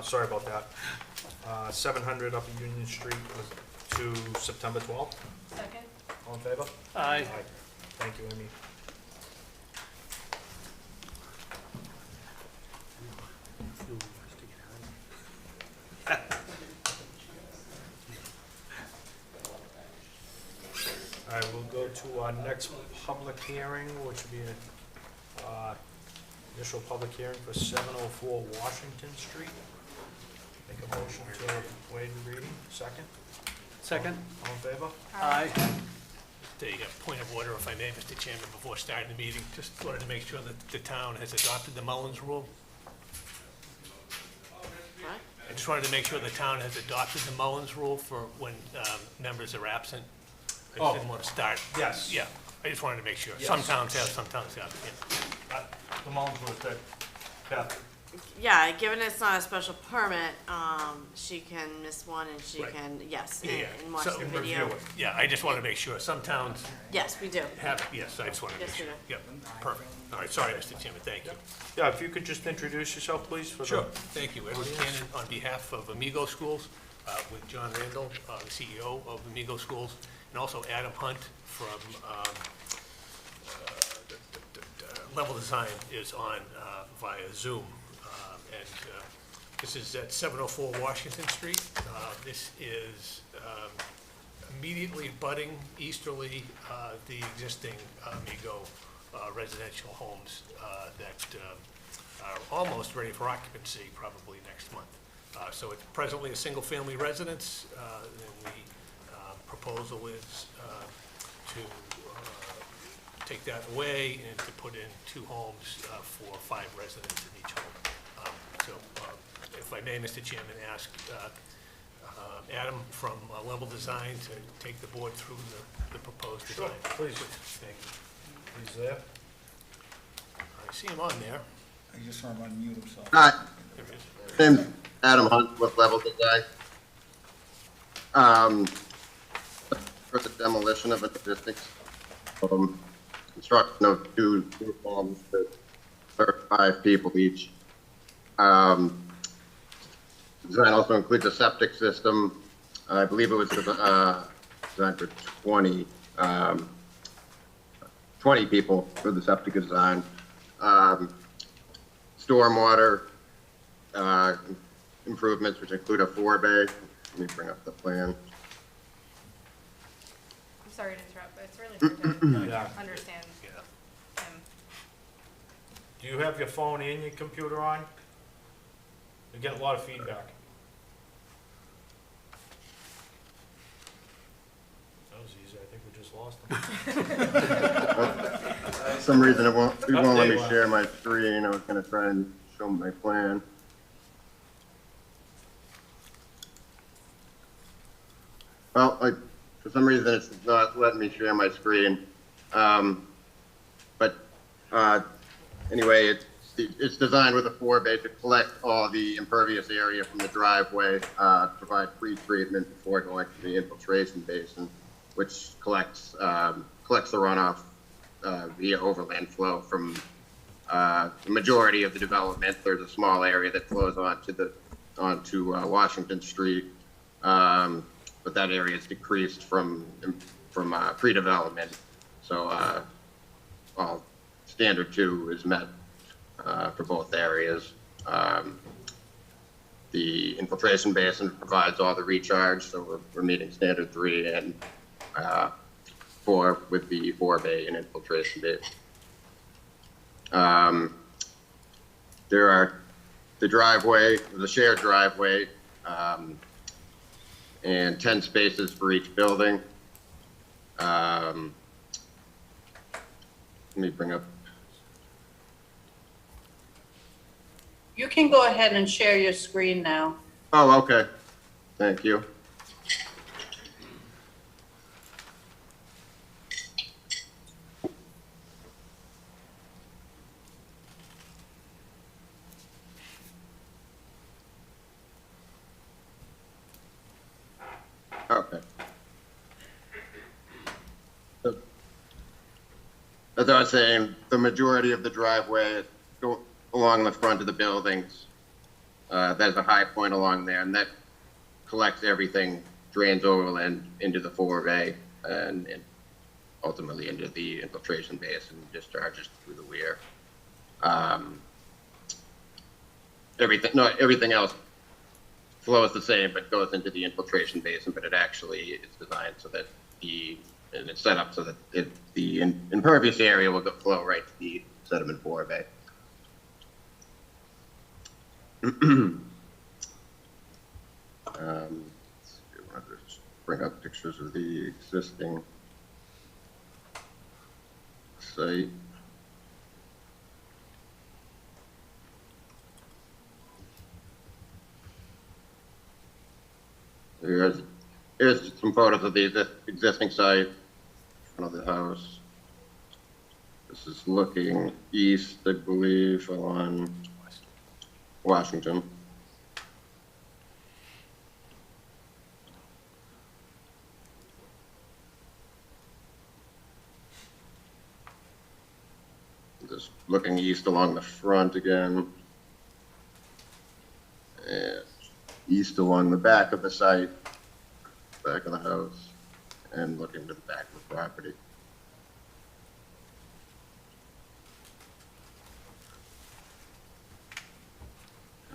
sorry about that, 700 Upper Union Street to September 12th. Second? All in favor? Aye. Thank you, Amy. All right, we'll go to our next public hearing, which will be a initial public hearing for 704 Washington Street. Make a motion to waive the reading. Second? Second? All in favor? Aye. A point of order, if I may, Mr. Chairman, before starting the meeting. Just wanted to make sure that the town has adopted the Mullins Rule. What? I just wanted to make sure the town has adopted the Mullins Rule for when members are absent. I just didn't want to start. Yes. Yeah, I just wanted to make sure. Yes. Some towns have, some towns haven't, yeah. The Mullins was that, Yeah, given it's not a special permit, she can miss one and she Right. can, yes, Yeah, and watch so- the video. Yeah, I just want to make sure. Some towns Yes, we do. have, yes, I just want to make Yes, we sure. do. Yep, perfect. All right, sorry, Mr. Chairman, thank you. Yeah, if you could just introduce yourself, please, for the... Sure, thank you. Edward Cannon on behalf of Amigo Schools, with John Randall, the CEO of Amigo Schools, and also Adam Hunt from Level Design is on via Zoom. And this is at 704 Washington Street. This is immediately abutting easterly the existing Amigo residential homes that are almost ready for occupancy probably next month. So it's presently a single-family residence, and the proposal is to take that away and to put in 2 homes for 5 residents in each home. So if I may, Mr. Chairman, ask Adam from Level Design to take the board through the proposed design. Sure, please. Thank you. He's there. I see him on there. I just saw him unmute himself. Hi, There he is. name's Adam Hunt with Level Design. For the demolition of an existing construction of 2 group homes with 5 people each. Design also includes a septic system. I believe it was designed for 20 people for the septic design. Stormwater improvements, which include a 4-bay. Let me bring up the plan. I'm sorry to interrupt, but it's really hard to Yeah. understand him. Do you have your phone and your computer on? You're getting a lot of feedback. That was easy. I think we just lost him. For some reason, it won't let me share my screen. I was going to try and show my plan. Well, for some reason, it's not letting me share my screen. But anyway, it's designed with a 4-bay to collect all the impervious area from the driveway, provide pre-treatment before going to the infiltration basin, which collects the runoff via overland flow from the majority of the development. There's a small area that flows onto Washington Street, but that area is decreased from pre-development. So all standard 2 is met for both areas. The infiltration basin provides all the recharge, so we're meeting standard 3 and 4 with the 4-bay and infiltration basin. There are the shared driveway, and 10 spaces for each building. Let me bring up. You can go ahead and share your screen now. Oh, okay. Thank you. Okay. So, as I was saying, the majority of the driveway go along the front of the buildings. There's a high point along there, and that collects everything, drains overland into the 4-bay, and ultimately into the infiltration basin, discharges through the weir. Everything else flows the same, but goes into the infiltration basin, but it actually is designed so that and it's set up so that the impervious area will flow right to the sediment 4-bay. Let's see, I want to just bring up pictures of the existing site. Here's some photos of the existing site in front of the house. This is looking east, I believe, on Washington. Just looking east along the front again. And east along the back of the site, back of the house, and looking to the back of the property.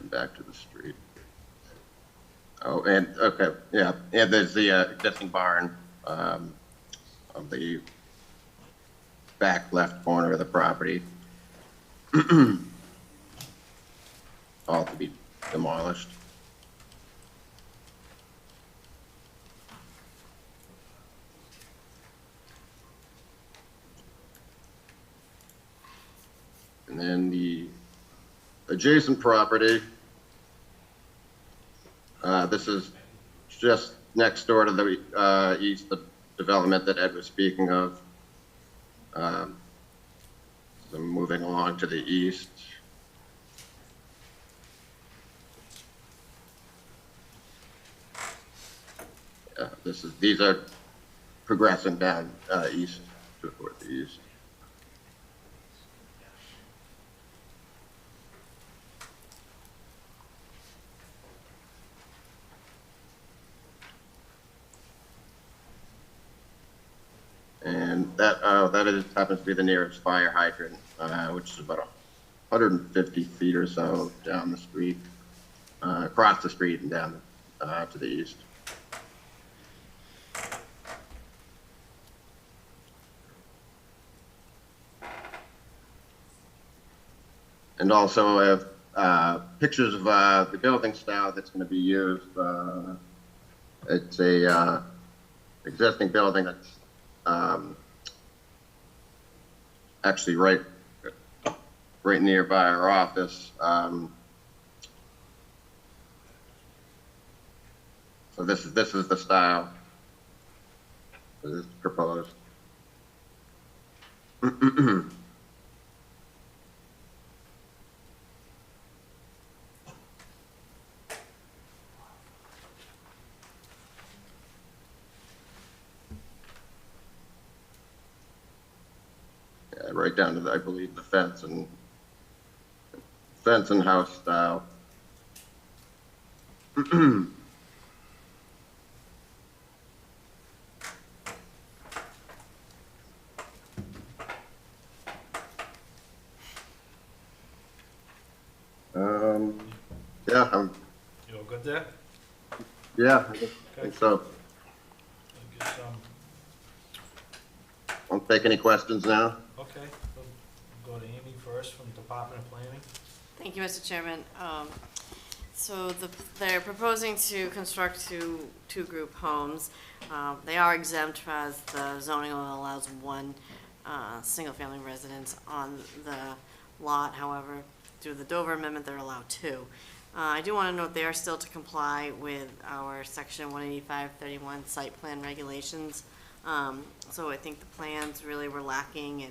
And back to the street. Oh, and, okay, yeah, and there's the existing barn on the back left corner of the property. All to be demolished. And then the adjacent property, this is just next door to the east development that Ed was speaking of. So moving along to the east. These are progressing down east toward the east. And that happens to be the nearest fire hydrant, which is about 150 feet or so down the street, across the street and down to the east. And also I have pictures of the building style that's going to be used. It's a existing building that's actually right nearby our office. So this is the style that is proposed. Right down to, I believe, the fence and house style. Yeah, You all good there? yeah, I think so. I guess, I'll take any questions now. okay, we'll go to Amy first from Department of Planning. Thank you, Mr. Chairman. So they're proposing to construct two group homes. They are exempt as the zoning law allows one single-family residence on the lot. However, through the Dover Amendment, they're allowed two. I do want to note they are still to comply with our section 185-31 site plan regulations. So I think the plans really were lacking in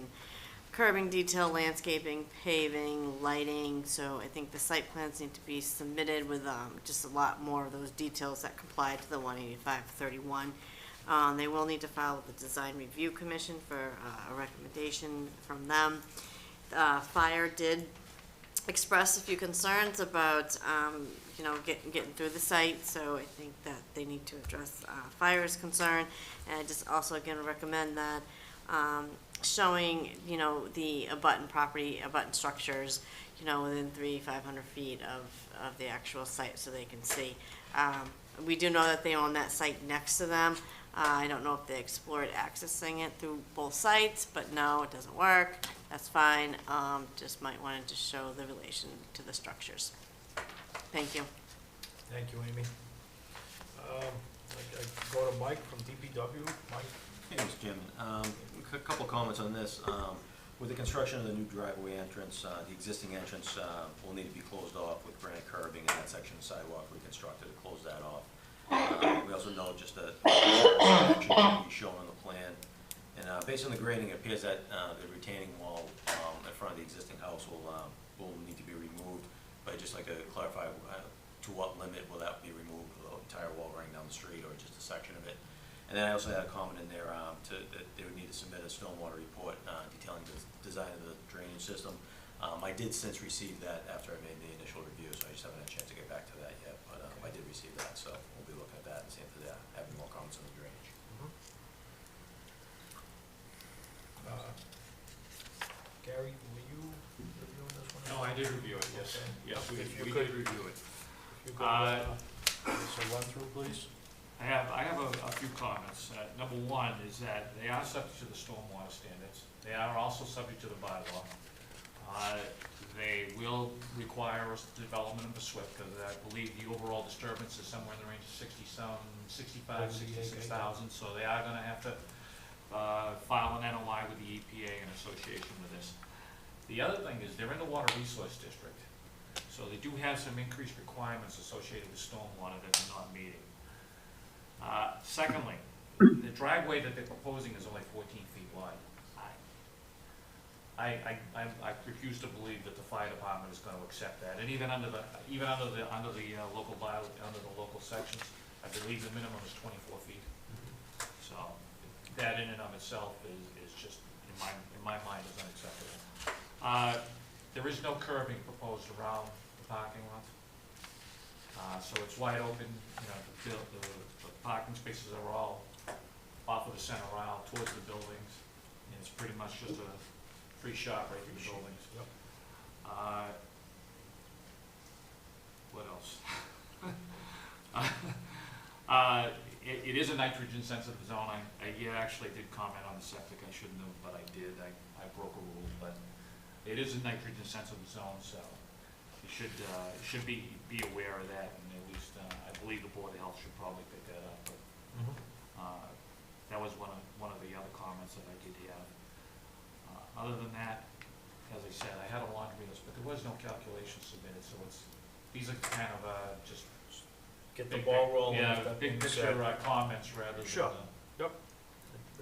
curbing detail, landscaping, paving, lighting. So I think the site plans need to be submitted with just a lot more of those details that comply to the 185-31. They will need to file with the Design Review Commission for a recommendation from them. Fire did express a few concerns about, getting through the site, so I think that they need to address fire's concern. And I just also, again, recommend that showing, the abutting structures, within 500 feet of the actual site so they can see. We do know that they own that site next to them. I don't know if they explored accessing it through both sites, but no, it doesn't work. That's fine. Just might want to show the relation to the structures. Thank you. Thank you, Amy. I go to Mike from DPW. Mike? Hey, Mr. Chairman. A couple comments on this. With the construction of the new driveway entrance, the existing entrance will need to be closed off with granite curbing and that section of sidewalk reconstructed to close that off. We also know just a section can be shown on the plan. And based on the grading, it appears that the retaining wall in front of the existing house will need to be removed. But I'd just like to clarify, to what limit will that be removed, will the entire wall running down the street, or just a section of it? And then I also had a comment in there, that they would need to submit a stormwater report, detailing the design of the drainage system. I did since receive that after I made the initial review, so I just haven't had a chance to get back to that yet, but, I did receive that, so we'll be looking at that and seeing if they have any more comments on the drainage. Gary, were you reviewing this one? No, I did review it, yes. Yes, we If you we could- did review it. If you could, so run through, please. I have a few comments. Number one is that they are subject to the stormwater standards. They are also subject to the bylaw. They will require us development of a SWIP, because I believe the overall disturbance is somewhere in the range of 65, 66,000, so they are gonna have to file an NOI with the EPA in association with this. The other thing is, they're in the water resource district, so they do have some increased requirements associated with stormwater that they're not meeting. Secondly, the driveway that they're proposing is only 14 feet wide. I refuse to believe that the fire department is gonna accept that, and even under the local bylaw, under the local sections, I believe the minimum is 24 feet. So, that in and of itself is just, in my mind, is unacceptable. There is no curbing proposed around the parking lot. So it's wide open, the parking spaces are all off of the center aisle towards the buildings, and it's pretty much just a free shot right through the buildings. Yep. What else? It is a nitrogen sensitive zone. I actually did comment on the septic. I shouldn't have, but I did. I broke a rule, but it is a nitrogen sensitive zone, so you should be aware of that, and at least, I believe the Board of Health should probably pick that up, but, that was one of the other comments that I did have. Other than that, as I said, I had a laundry list, but there was no calculation submitted, so these are kind of, just. Get the ball rolling. Yeah, with that big being picture, said. comments rather than. Sure. Yep.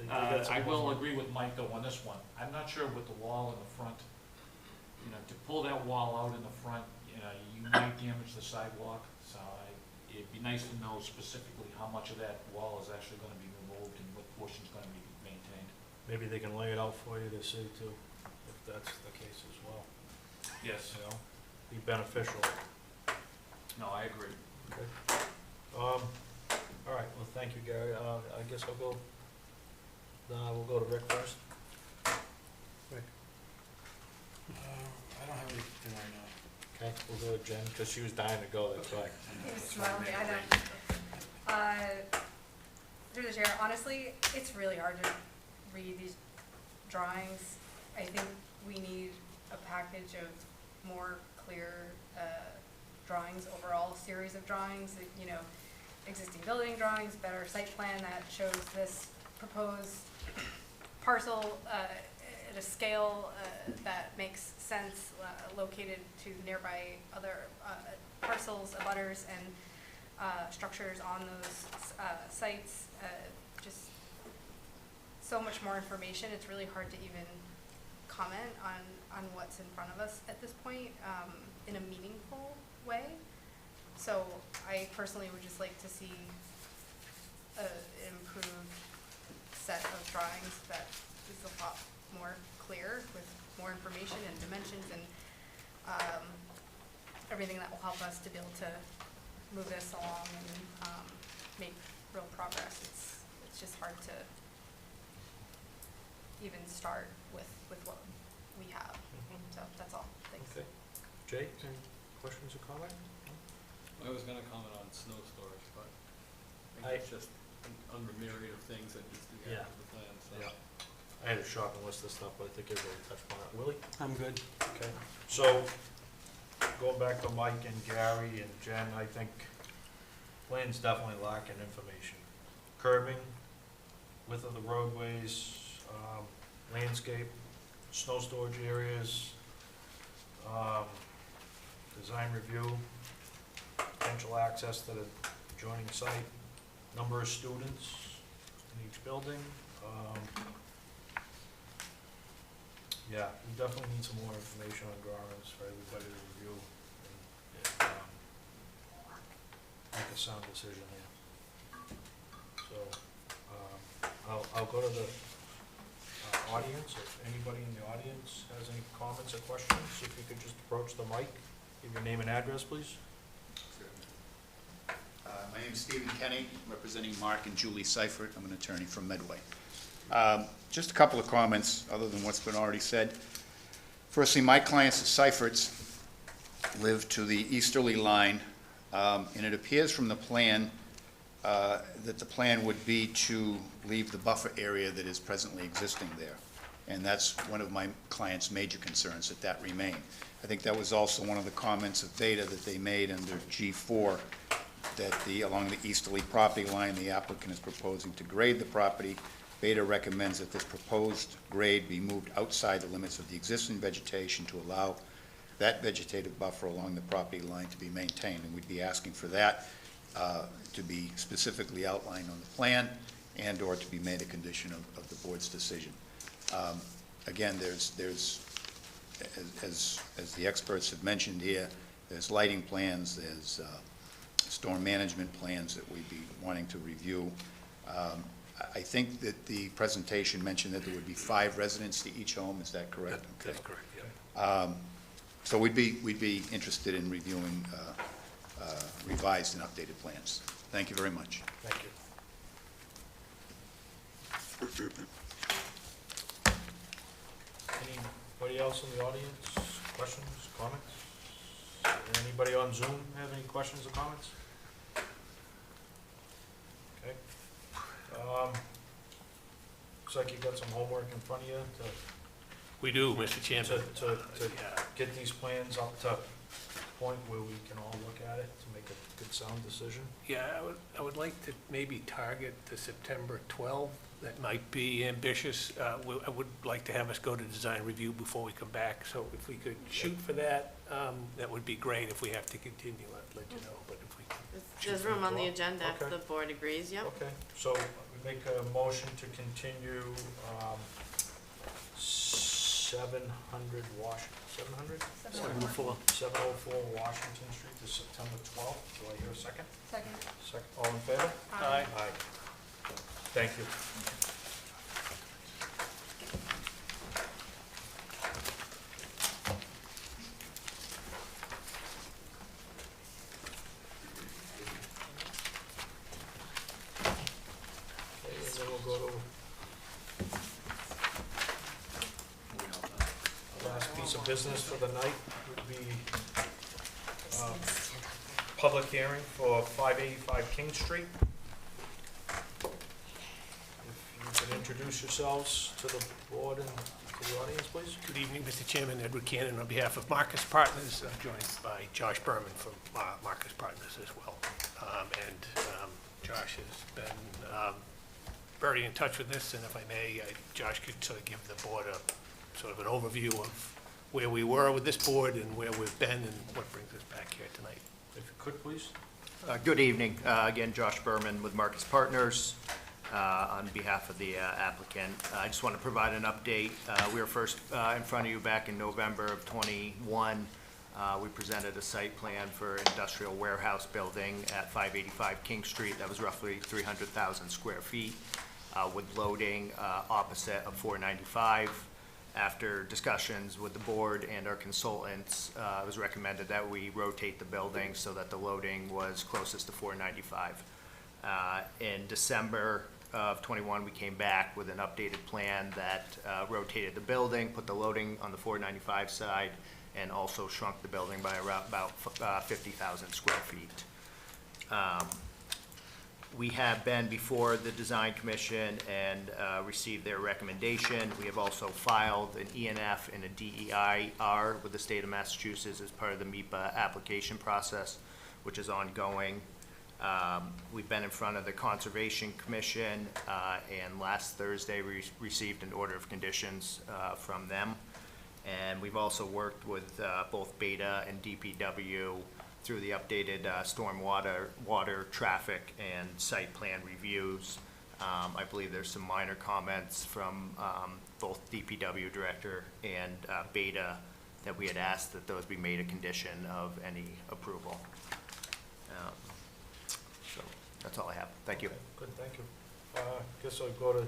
I will agree with Mike though on this one. I'm not sure with the wall in the front, to pull that wall out in the front, you might damage the sidewalk. So it'd be nice to know specifically how much of that wall is actually gonna be removed and what portion's gonna be maintained. Maybe they can lay it out for you to see too, if that's the case as well. Yes. Be beneficial. No, I agree. Okay. All right, well, thank you, Gary. I guess we'll go to Rick first. Rick? I don't have anything right now. Okay, we'll go to Jen, because she was dying to go, that's why. He was smiling, I know. Through the chair, honestly, it's really hard to read these drawings. I think we need a package of more clear drawings, overall series of drawings, existing building drawings, better site plan that shows this proposed parcel at a scale that makes sense, located to nearby other parcels, abutters, and structures on those sites. Just so much more information. It's really hard to even comment on what's in front of us at this point in a meaningful way. So I personally would just like to see an improved set of drawings that is a lot more clear with more information and dimensions and everything that will help us to be able to move this along and make real progress. It's just hard to even start with what we have. So that's all. Thanks. Okay. Jay, any questions or comments? I was gonna comment on snow storage, but I think it's just under myriad of things that needs to be added to the plan, so. Yeah. I had a shopping list of stuff, but I think everybody touched on it. Willie? I'm good. Okay. So, going back to Mike and Gary and Jen, I think plan's definitely lacking information. Curbing, width of the roadways, landscape, snow storage areas, design review, potential access to the adjoining site, number of students in each building. Yeah, we definitely need some more information on drawings for everybody to review. And a sound decision here. So, I'll go to the audience. If anybody in the audience has any comments or questions, if you could just approach the mic, give your name and address, please. My name is Stephen Kenny, representing Mark and Julie Seifert. I'm an attorney from Medway. Just a couple of comments, other than what's been already said. Firstly, my clients, the Seiferts, live to the easterly line, and it appears from the plan that the plan would be to leave the buffer area that is presently existing there. And that's one of my client's major concerns, that that remain. I think that was also one of the comments of Beta that they made under G4, that along the easterly property line, the applicant is proposing to grade the property. Beta recommends that this proposed grade be moved outside the limits of the existing vegetation to allow that vegetative buffer along the property line to be maintained. And we'd be asking for that to be specifically outlined on the plan and/or to be made a condition of the board's decision. Again, there's as the experts have mentioned here, there's lighting plans, there's storm management plans that we'd be wanting to review. I think that the presentation mentioned that there would be 5 residents to each home. Is that correct? That's correct, yeah. So we'd be interested in reviewing revised and updated plans. Thank you very much. Thank you. Anybody else in the audience? Questions, comments? Anybody on Zoom have any questions or comments? Okay. Looks like you got some homework in front of you We do, Mr. Chairman. to get these plans up to a point where we can all look at it to make a good sound decision. Yeah, I would like to maybe target the September 12th. That might be ambitious. I would like to have us go to design review before we come back. So if we could shoot for that, that would be great. If we have to continue, I'll let you know. But if we can There's room on the agenda if Okay. the board agrees, yep. Okay, so we make a motion to continue 700 704 Washington Street to September 12th. Do I hear a second? Second. Second, all in favor? Aye. Aye. Thank you. Okay, and then we'll go to last piece of business for the night would be public hearing for 585 King Street. If you could introduce yourselves to the board and to the audience, please. Good evening, Mr. Chairman. Edward Cannon on behalf of Marcus Partners, joined by Josh Berman from Marcus Partners as well. Josh has been very in touch with this, and if I may, Josh could sort of give the board a sort of an overview of where we were with this board and where we've been and what brings us back here tonight. If you could, please. Good evening. Again, Josh Berman with Marcus Partners on behalf of the applicant. I just want to provide an update. We were first in front of you back in November of '21. We presented a site plan for industrial warehouse building at 585 King Street. That was roughly 300,000 square feet with loading opposite of 495. After discussions with the board and our consultants, it was recommended that we rotate the building so that the loading was closest to 495. In December of '21, we came back with an updated plan that rotated the building, put the loading on the 495 side, and also shrunk the building by about 50,000 square feet. We have been before the Design Commission and received their recommendation. We have also filed an ENF and a DEIR with the state of Massachusetts as part of the MEPA application process, which is ongoing. We've been in front of the Conservation Commission, and last Thursday we received an order of conditions from them. And we've also worked with both Beta and DPW through the updated stormwater, water, traffic, and site plan reviews. I believe there's some minor comments from both DPW director and Beta that we had asked that those be made a condition of any approval. That's all I have. Thank you. Okay, good, thank you. Guess I'll go to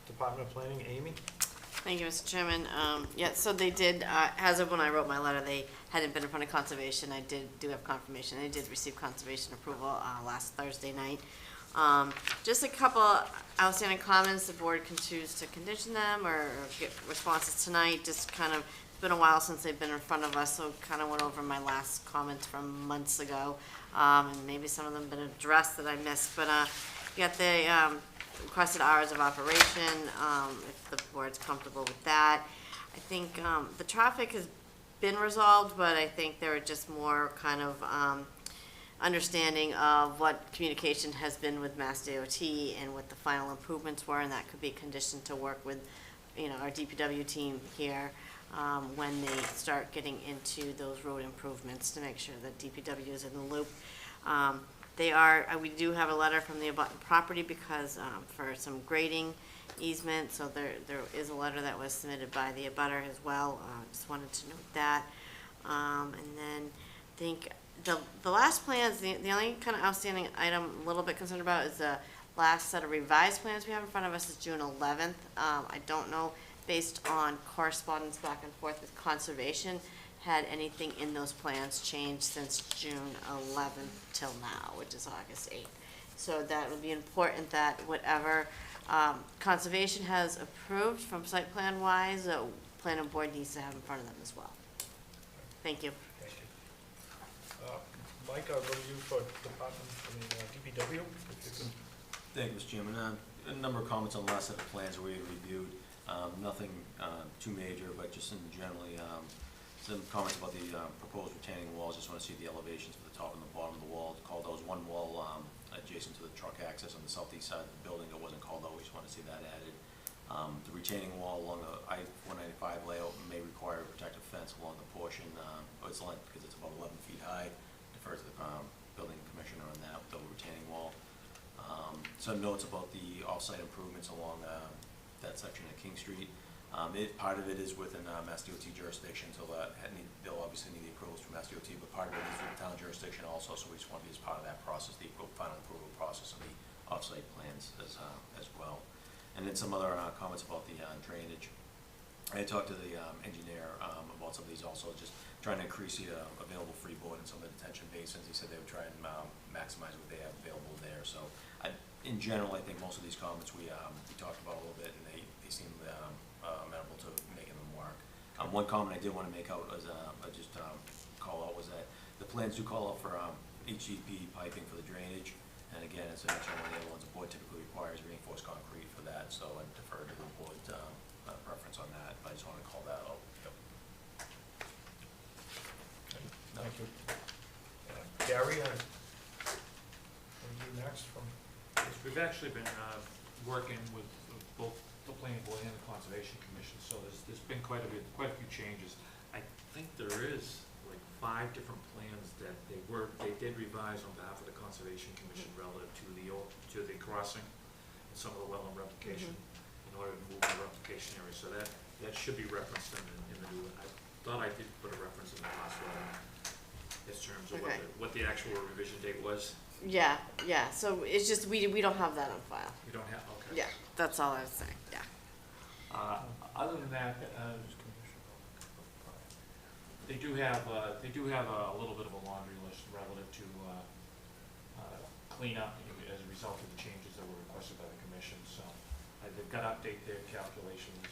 Department of Planning. Amy? Thank you, Mr. Chairman. Yeah, so they did, as of when I wrote my letter, they hadn't been in front of conservation. I do have confirmation. I did receive conservation approval last Thursday night. Just a couple outstanding comments. The board can choose to condition them or get responses tonight. Just kind of, it's been a while since they've been in front of us, so kind of went over my last comments from months ago. And maybe some of them been addressed that I missed, but you got the requested hours of operation, if the board's comfortable with that. I think the traffic has been resolved, but I think there are just more kind of understanding of what communication has been with Mass DOT and what the final improvements were, and that could be conditioned to work with, our DPW team here when they start getting into those road improvements to make sure that DPW is in the loop. We do have a letter from the abutting property because, for some grading easement, so there is a letter that was submitted by the abutter as well. Just wanted to note that. And then I think the last plans, the only kind of outstanding item I'm a little bit concerned about is the last set of revised plans we have in front of us is June 11th. I don't know, based on correspondence back and forth with conservation, had anything in those plans changed since June 11th till now, which is August 8th. So that would be important that whatever conservation has approved from site plan wise, planning board needs to have in front of them as well. Thank you. Thank you. Mike, I'll go to you for Department, DPW, if you can. Thank you, Mr. Chairman. A number of comments on the last set of plans we had reviewed. Nothing too major, but just in generally, some comments about the proposed retaining walls. Just want to see the elevations for the top and the bottom of the wall. Called out as one wall adjacent to the truck access on the southeast side of the building. It wasn't called out. We just want to see that added. The retaining wall along the I-195 layout may require a protective fence along the portion, its length, because it's about 11 feet high. Defer to the building commissioner on that, with the retaining wall. Some notes about the off-site improvements along that section of King Street. Part of it is within Mass DOT jurisdiction, so that they'll obviously need the approvals from Mass DOT, but part of it is within town jurisdiction also, so we just want to be as part of that process, the final approval process of the off-site plans as well. And then some other comments about the drainage. I talked to the engineer about some of these also, just trying to increase the available freeboard in some of the detention basins. He said they would try and maximize what they have available there. So in general, I think most of these comments we talked about a little bit, and they seem amenable to making them work. One comment I did want to make out was call out was that the plans do call out for HDP piping for the drainage. And again, as I mentioned, one of the other ones, the board typically requires reinforced concrete for that, so I defer to the board's preference on that, but I just want to call that out. Yep. Thank you. Gary, you next from? Yes, we've actually been working with both the planning board and the conservation commission, so there's been quite a few changes. I think there is like 5 different plans that they did revise on behalf of the conservation commission relative to the crossing and some of the wetland replication in order to move the replication area. So that should be referenced in the new one. I thought I did put a reference in the last letter in terms of what the actual revision date was. Yeah. So it's just we don't have that on file. We don't have, okay. Yeah, that's all I was saying. Yeah. Other than that, they do have a little bit of a laundry list relative to cleanup as a result of the changes that were requested by the commission. So they've got to update their calculations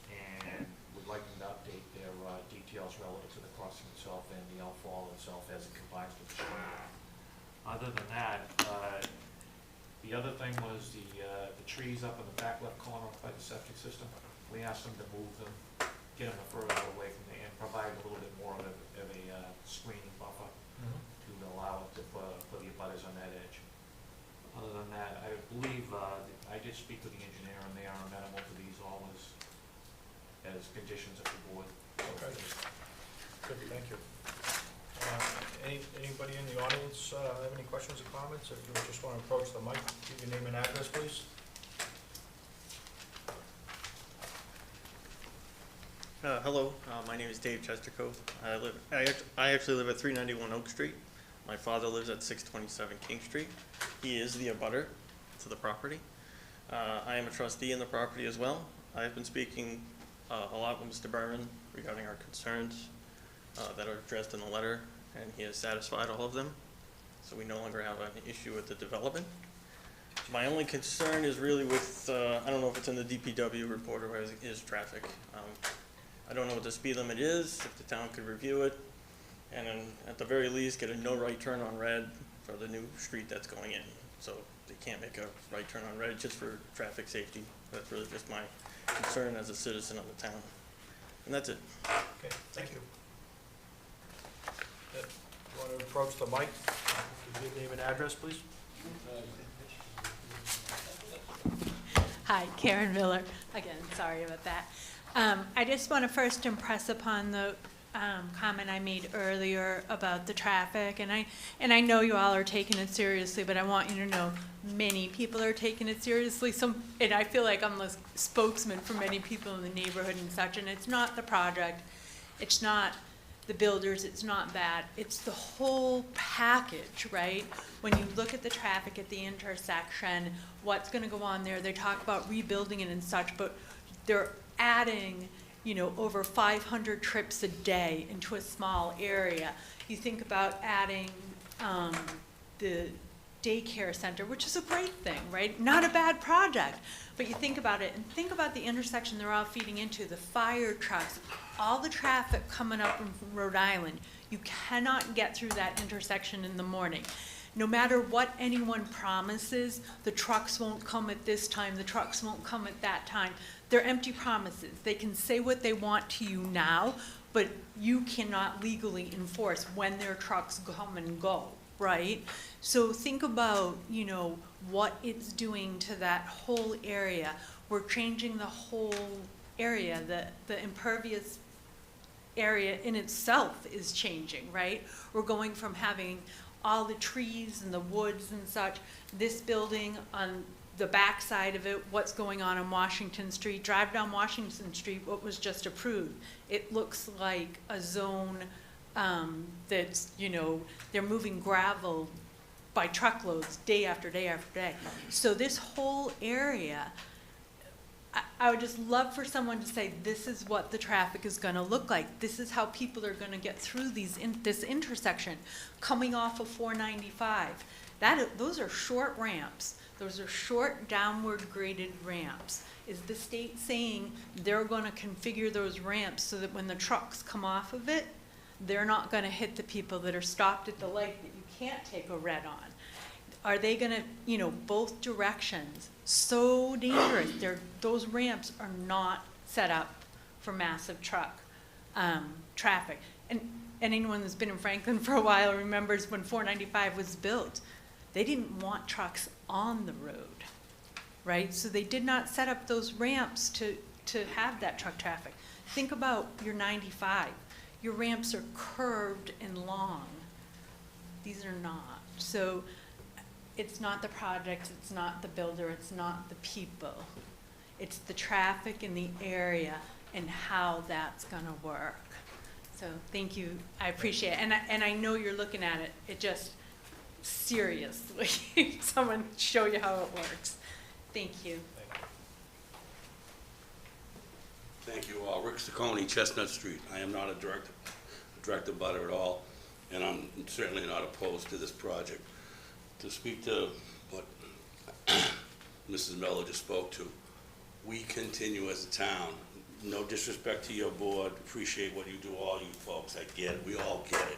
and would like them to update their details relative to the crossing itself and the outfall itself as it combines with the stormwater. Other than that, the other thing was the trees up in the back left corner by the septic system. We asked them to move them, get them further away from there, and provide a little bit more of a screening buffer to allow it for the abutters on that edge. Other than that, I believe I did speak with the engineer, and they are amenable to these all as conditions of the board. Okay. Good, thank you. Anybody in the audience have any questions or comments? If you just want to approach the mic, give your name and address, please. Hello, my name is Dave Chestercove. I actually live at 391 Oak Street. My father lives at 627 King Street. He is the abutter to the property. I am a trustee in the property as well. I've been speaking a lot with Mr. Berman regarding our concerns that are addressed in the letter, and he has satisfied all of them. So we no longer have an issue with the development. My only concern is really with, I don't know if it's in the DPW report or is traffic. I don't know what the speed limit is, if the town could review it, and then at the very least, get a no right turn on red for the new street that's going in. So they can't make a right turn on red just for traffic safety. That's really just my concern as a citizen of the town. And that's it. Okay, thank you. You want to approach the mic? Give your name and address, please. Hi, Karen Miller. Again, sorry about that. I just want to first impress upon the comment I made earlier about the traffic, and I know you all are taking it seriously, but I want you to know many people are taking it seriously. And I feel like I'm the spokesman for many people in the neighborhood and such, and it's not the project, it's not the builders, it's not that, it's the whole package, right? When you look at the traffic at the intersection, what's gonna go on there, they talk about rebuilding it and such, but they're adding, you know, over 500 trips a day into a small area. You think about adding the daycare center, which is a great thing, right? Not a bad project, but you think about it and think about the intersection they're all feeding into, the fire trucks, all the traffic coming up from Rhode Island. You cannot get through that intersection in the morning. No matter what anyone promises, the trucks won't come at this time, the trucks won't come at that time. They're empty promises. They can say what they want to you now, but you cannot legally enforce when their trucks come and go, right? So think about, you know, what it's doing to that whole area. We're changing the whole area. The impervious area in itself is changing, right? We're going from having all the trees and the woods and such, this building on the back side of it, what's going on Washington Street. Drive down Washington Street, what was just approved. It looks like a zone that's, you know, they're moving gravel by truckloads day after day after day. So this whole area, I would just love for someone to say, this is what the traffic is gonna look like. This is how people are gonna get through this intersection coming off of 495. Those are short ramps. Those are short downward graded ramps. Is the state saying they're gonna configure those ramps so that when the trucks come off of it, they're not gonna hit the people that are stopped at the light that you can't take a red on? Are they gonna, you know, both directions? So dangerous. Those ramps are not set up for massive truck traffic. And anyone that's been in Franklin for a while remembers when 495 was built, they didn't want trucks on the road, right? So they did not set up those ramps to have that truck traffic. Think about your 95. Your ramps are curved and long. These are not. So it's not the project, it's not the builder, it's not the people. It's the traffic in the area and how that's gonna work. So thank you, I appreciate it. And I know you're looking at it, it just, seriously, someone show you how it works. Thank you. Thank you all. Rick Saccone, Chestnut Street. I am not a direct abutter at all, and I'm certainly not opposed to this project. To speak to what Mrs. Miller just spoke to, we continue as a town, no disrespect to your board, appreciate what you do, all you folks, I get it, we all get it,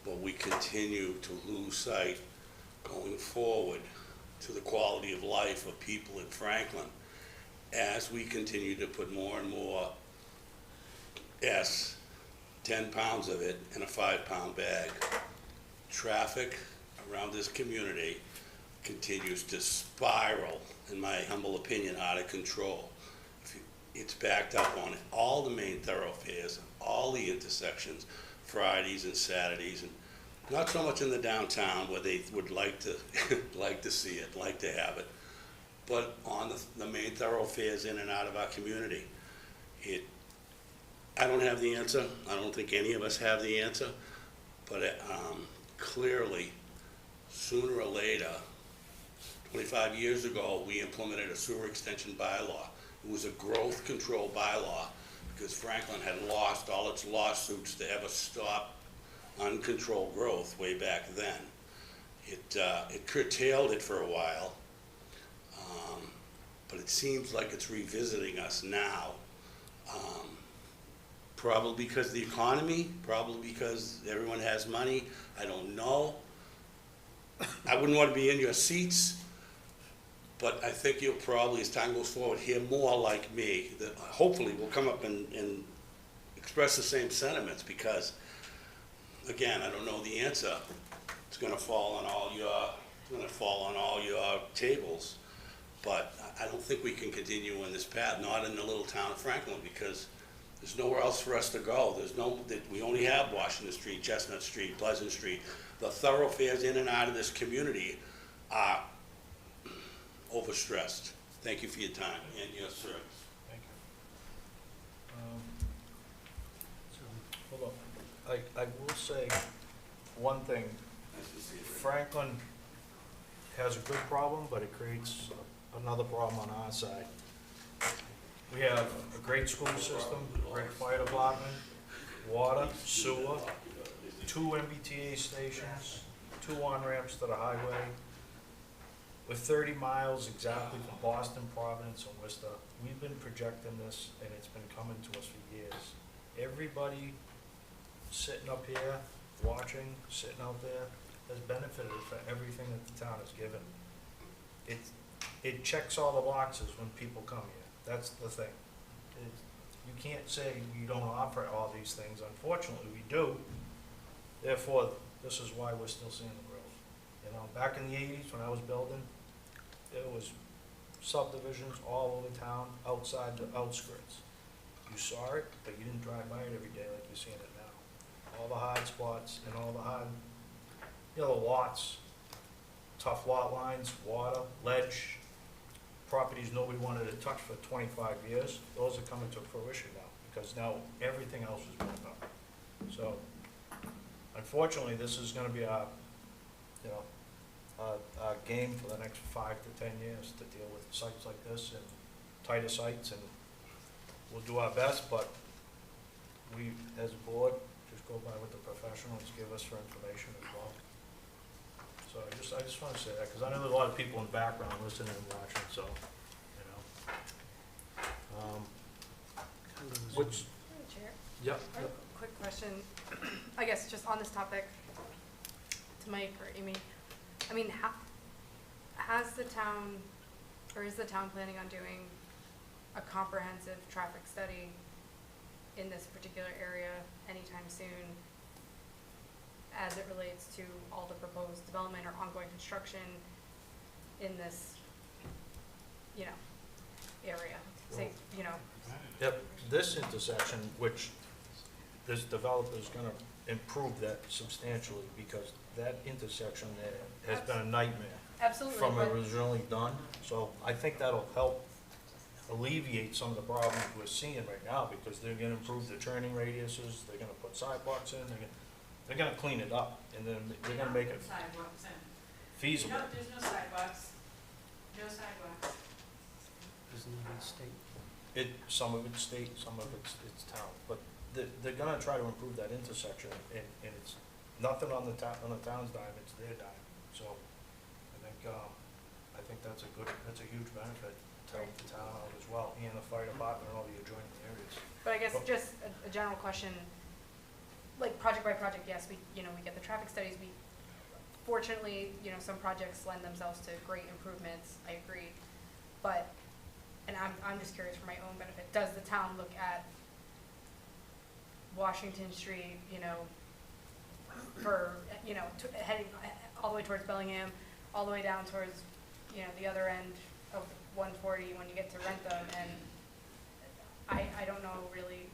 but we continue to lose sight going forward to the quality of life of people in Franklin as we continue to put more and more 10 pounds of it in a 5-pound bag. Traffic around this community continues to spiral, in my humble opinion, out of control. It's backed up on all the main thoroughfares, all the intersections, Fridays and Saturdays, and not so much in the downtown where they would like to like to see it, like to have it, but on the main thoroughfares in and out of our community. I don't have the answer. I don't think any of us have the answer, but clearly, sooner or later, 25 years ago, we implemented a sewer extension bylaw. It was a growth control bylaw because Franklin had lost all its lawsuits to ever stop uncontrolled growth way back then. It curtailed it for a while, but it seems like it's revisiting us now. Probably because of the economy, probably because everyone has money, I don't know. I wouldn't want to be in your seats, but I think you'll probably, as time goes forward, hear more like me, that hopefully will come up and express the same sentiments, because, again, I don't know the answer. It's gonna fall on all your tables, but I don't think we can continue on this path, not in the little town of Franklin, because there's nowhere else for us to go. We only have Washington Street, Chestnut Street, Pleasant Street. The thoroughfares in and out of this community are overstressed. Thank you for your time and your service. Thank you. Hold on. I will say one thing. Franklin has a good problem, but it creates another problem on our side. We have a great school system, great fire department, water, sewer, 2 MBTA stations, 2 on-ramps to the highway. We're 30 miles exactly from Boston, Providence, and Worcester. We've been projecting this, and it's been coming to us for years. Everybody sitting up here, watching, sitting out there, has benefited from everything that the town has given. It checks all the boxes when people come here. That's the thing. You can't say you don't offer all these things. Unfortunately, we do. Therefore, this is why we're still seeing the growth. You know, back in the 80s when I was building, there was subdivisions all over town, outside the outskirts. You saw it, but you didn't drive by it every day like you're seeing it now. All the hard spots and all the hard, the lots, tough lot lines, water, ledge, properties nobody wanted to touch for 25 years, those are coming to fruition now, because now everything else is built up. So, unfortunately, this is gonna be our game for the next 5 to 10 years to deal with sites like this and tighter sites, and we'll do our best, but we, as a board, just go by what the professionals give us for information as well. So I just want to say that, because I know there's a lot of people in the background listening and watching, so, you know. Which, Chair? yep, I have a quick question, I guess just on this topic, to Mike or Amy. I mean, has the town, or is the town planning on doing a comprehensive traffic study in this particular area anytime soon, as it relates to all the proposed development or ongoing construction in this, area? Say, yep, this intersection, which this developer's gonna improve that substantially, because that intersection there has been a nightmare. Absolutely, From but- originally done, so I think that'll help alleviate some of the problems we're seeing right now, because they're gonna improve the turning radiuses, they're gonna put sidewalks in, they're gonna clean it up, and then they're gonna make it Sidewalks in. feasible. There's no sidewalks. No sidewalks. Isn't that in state? Some of it's state, some of it's town, but they're gonna try to improve that intersection, and it's nothing on the town's dime, it's their dime, so I think that's a huge benefit to help the town out as well, and the fire department and all the adjoining areas. But I guess just a general question, like project by project, yes, we get the traffic studies, fortunately, some projects lend themselves to great improvements, I agree. But, and I'm just curious for my own benefit, does the town look at Washington Street, for, heading all the way towards Bellingham, all the way down towards, the other end of 140 when you get to Rentham, and I don't know really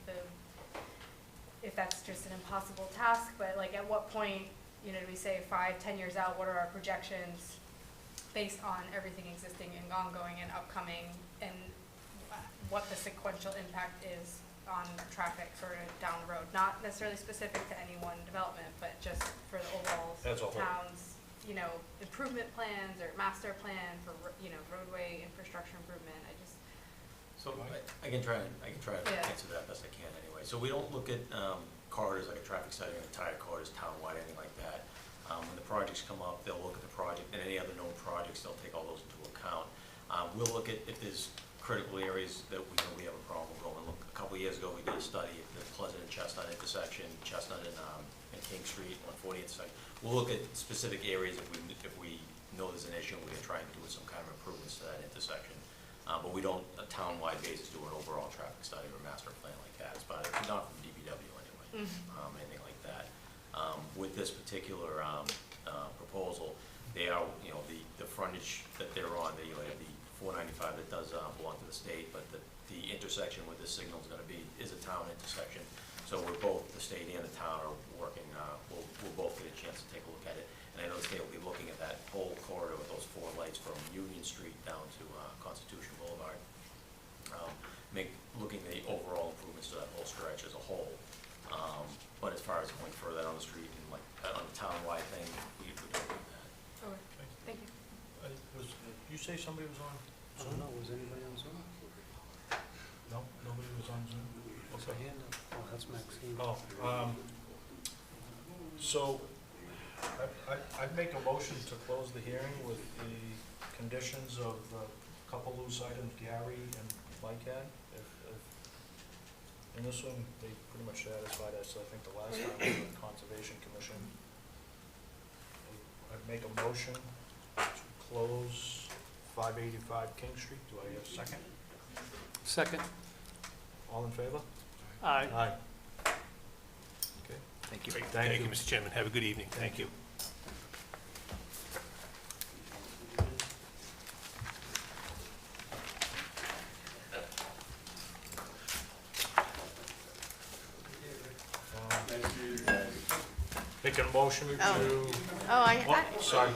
if that's just an impossible task, but like at what point, do we say 5-10 years out, what are our projections based on everything existing and ongoing and upcoming, and what the sequential impact is on traffic sort of down the road, not necessarily specific to any one development, but just for the overall As a whole. town's, you know, improvement plans or master plan for, you know, roadway infrastructure improvement. I just, So I can try to Yeah. answer that best I can anyway. So we don't look at corridors like a traffic study or entire corridors townwide, anything like that. When the projects come up, they'll look at the project, and any other known projects, they'll take all those into account. We'll look at if there's critical areas that we know we have a problem, we'll go and look. A couple of years ago, we did a study at the Pleasant and Chestnut intersection, Chestnut and King Street, 140 intersection. We'll look at specific areas if we know there's an issue, we're gonna try and do some kind of improvements to that intersection. But we don't, a town-wide basis, do an overall traffic study or master plan like that. It's not from DPW anyway, anything like that. With this particular proposal, they are, you know, the frontage that they're on, you have the 495 that does belong to the state, but the intersection where this signal is going to be is a town intersection. So we're both, the state and the town are working, we'll both get a chance to take a look at it. And I know the state will be looking at that whole corridor with those 4 lights from Union Street down to Constitution Boulevard. Looking at the overall improvements to that whole stretch as a whole. But as far as going further on the street and like on a town-wide thing, we don't do that. okay, thank you. Did you say somebody was on I Zoom? don't know, was anybody on Zoom? No, nobody was on Zoom? What's her hand up? Oh, that's Maxine. Oh, so, I'd make a motion to close the hearing with the conditions of a couple loose items Gary and Mike had. In this one, they pretty much satisfied us, I think the last time we were the Conservation Commission. I'd make a motion to close 585 King Street. Do I have a second? Second. All in favor? Aye. Aye. Okay. Thank you. Thank Thank you, you. Mr. Chairman. Have a good evening. Thank you. Make a motion to. Sorry.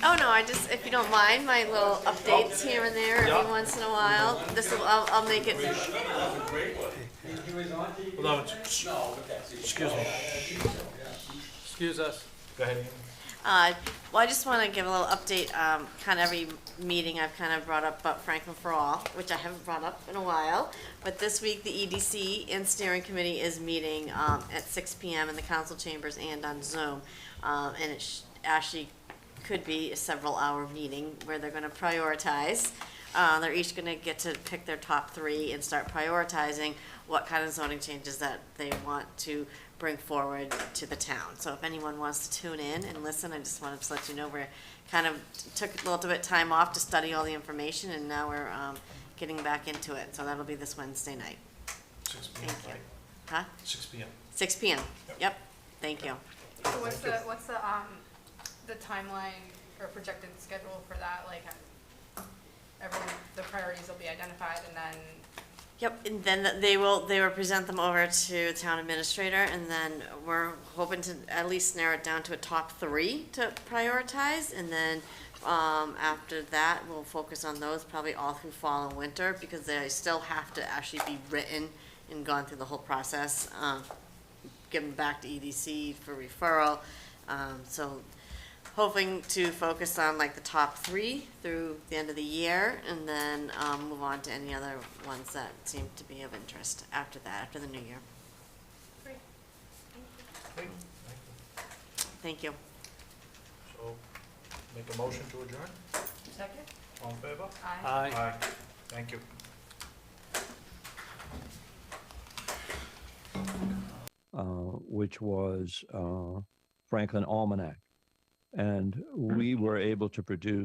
Oh, no, I just, if you don't mind, my little updates here and there every once in a while. I'll make it. Hold on, excuse me. Excuse us. Go ahead, Ian. Well, I just want to give a little update. Kind of every meeting I've kind of brought up about Franklin for All, which I haven't brought up in a while. But this week, the EDC and Steering Committee is meeting at 6 p.m. in the council chambers and on Zoom. And it actually could be a several-hour meeting where they're going to prioritize. They're each going to get to pick their top 3 and start prioritizing what kind of zoning changes that they want to bring forward to the town. So if anyone wants to tune in and listen, I just wanted to let you know we're kind of took a little bit of time off to study all the information, and now we're getting back into it. So that'll be this Wednesday night. 6 p.m. Thank you. right? Huh? 6 p.m. 6 p.m. Yep. Thank you. So what's the timeline or projected schedule for that? Like, the priorities will be identified, and then. Yep, and then they will present them over to the town administrator, and then we're hoping to at least narrow it down to a top 3 to prioritize, and then after that, we'll focus on those probably all through fall and winter, because they still have to actually be written and gone through the whole process, given back to EDC for referral. So hoping to focus on like the top 3 through the end of the year, and then move on to any other ones that seem to be of interest after that, after the new year. Great. Great. Thank you. So, make a motion to adjourn? Second? All in favor? Aye. Aye. Thank you. Which was Franklin Almanac. And we were able to produce